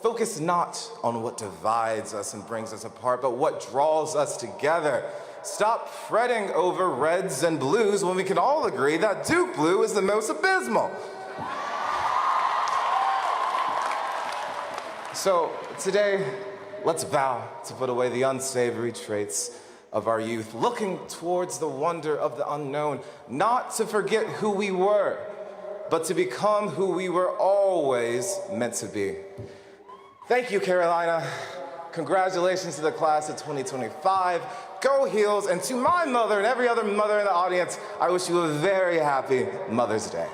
S1: Focus not on what divides us and brings us apart, but what draws us together. Stop fretting over reds and blues when we can all agree that Duke blue is the most abysmal. So today, let's vow to put away the unsavory traits of our youth, looking towards the wonder of the unknown, not to forget who we were, but to become who we were always meant to be. Thank you, Carolina. Congratulations to the class of 2025. Go Heels, and to my mother and every other mother in the audience, I wish you a very happy Mother's Day.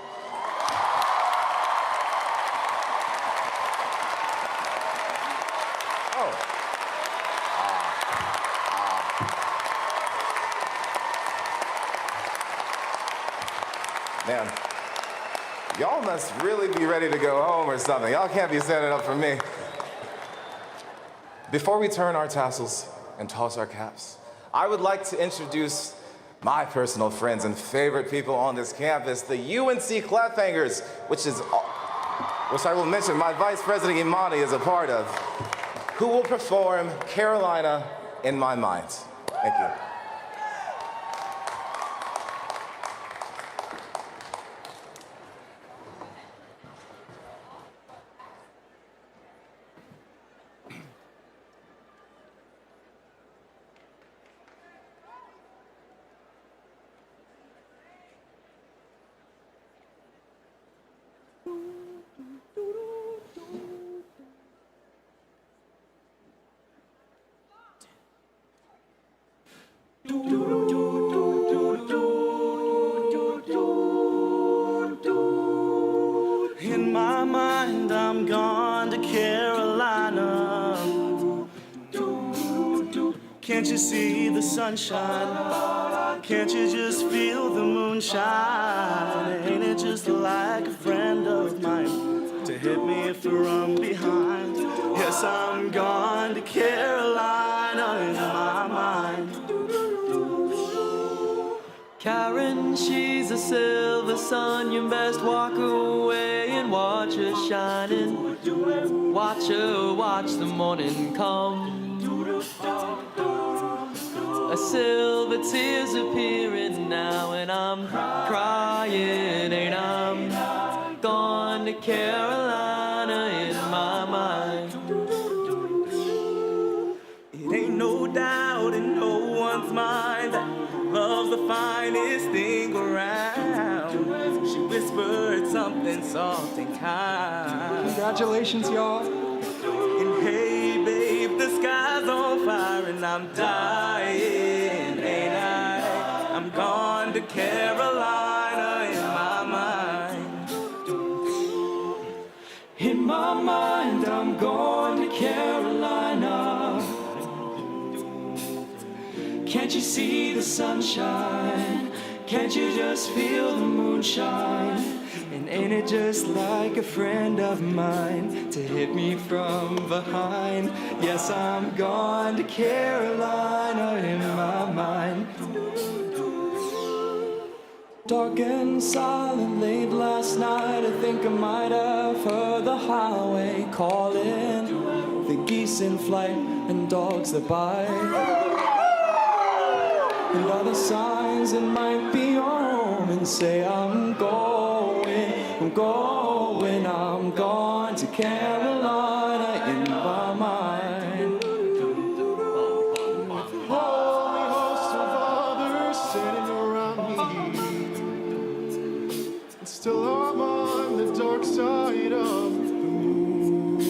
S1: Man, y'all must really be ready to go home or something. Y'all can't be standing up for me. Before we turn our tassels and toss our caps, I would like to introduce my personal friends and favorite people on this campus, the UNC Clapbangers, which I will mention my Vice President Imani is a part of, who will perform Carolina in My Mind. Thank you.
S2: In my mind, I'm gone to Carolina. Can't you see the sunshine? Can't you just feel the moonshine? Ain't it just like a friend of mine to hit me from behind? Yes, I'm gone to Carolina in my mind.
S7: Karen, she's a silver sun. You best walk away and watch her shining. Watch her watch the morning come. A silver tear's appearing now, and I'm crying, and I'm gone to Carolina in my mind.
S2: It ain't no doubt in no one's mind that love's the finest thing around. She whispered something soft and kind.
S7: Congratulations, y'all.
S2: And hey, babe, the sky's on fire and I'm dying, ain't I? I'm gone to Carolina in my mind.
S7: In my mind, I'm going to Carolina. Can't you see the sunshine? Can't you just feel the moonshine? And ain't it just like a friend of mine to hit me from behind? Yes, I'm gone to Carolina in my mind. Dark and silent late last night, I think I might have heard the highway calling. The geese in flight and dogs that bite. And all the signs that might be home and say I'm going to Carolina in my mind.
S2: Holy host of others sitting around me, and still I'm on the dark side of the moon.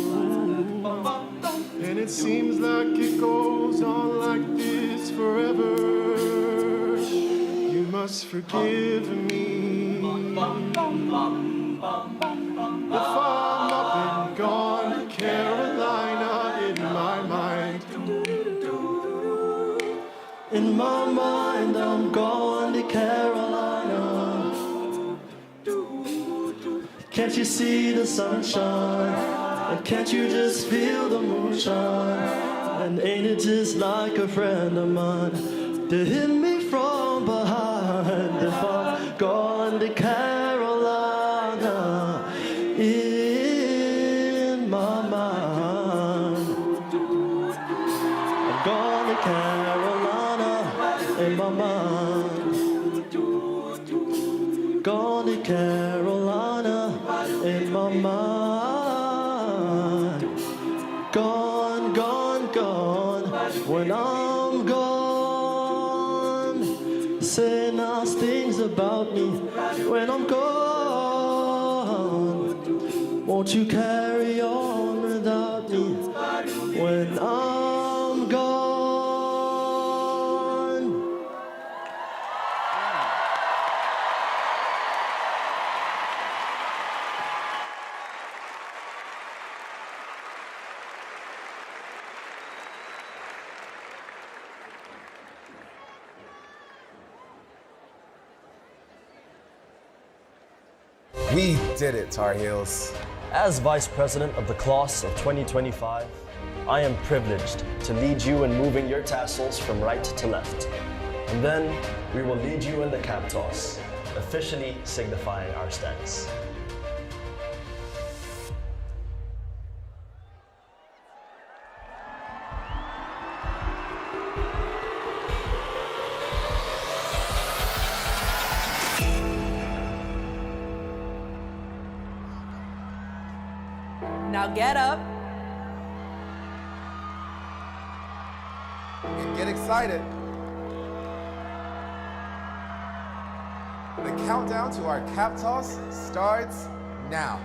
S2: And it's
S8: seems like it goes on like this forever. You must forgive me if I'm up and gone to Carolina in my mind.
S2: In my mind, I'm going to Carolina. Can't you see the sunshine? And can't you just feel the moonshine? And ain't it just like a friend of mine to hit me from behind? If I'm going to Carolina in my mind, I'm going to Carolina in my mind, going to Carolina in my mind, gone, gone, gone, when I'm gone, say nice things about me when I'm gone, won't you carry on without me when I'm gone?
S1: We did it, Tar Heels.
S9: As Vice President of the Class of 2025, I am privileged to lead you in moving your tassels from right to left. And then we will lead you in the cap toss, officially signifying our stance.
S5: Now get up.
S1: And get excited. The countdown to our cap toss starts now.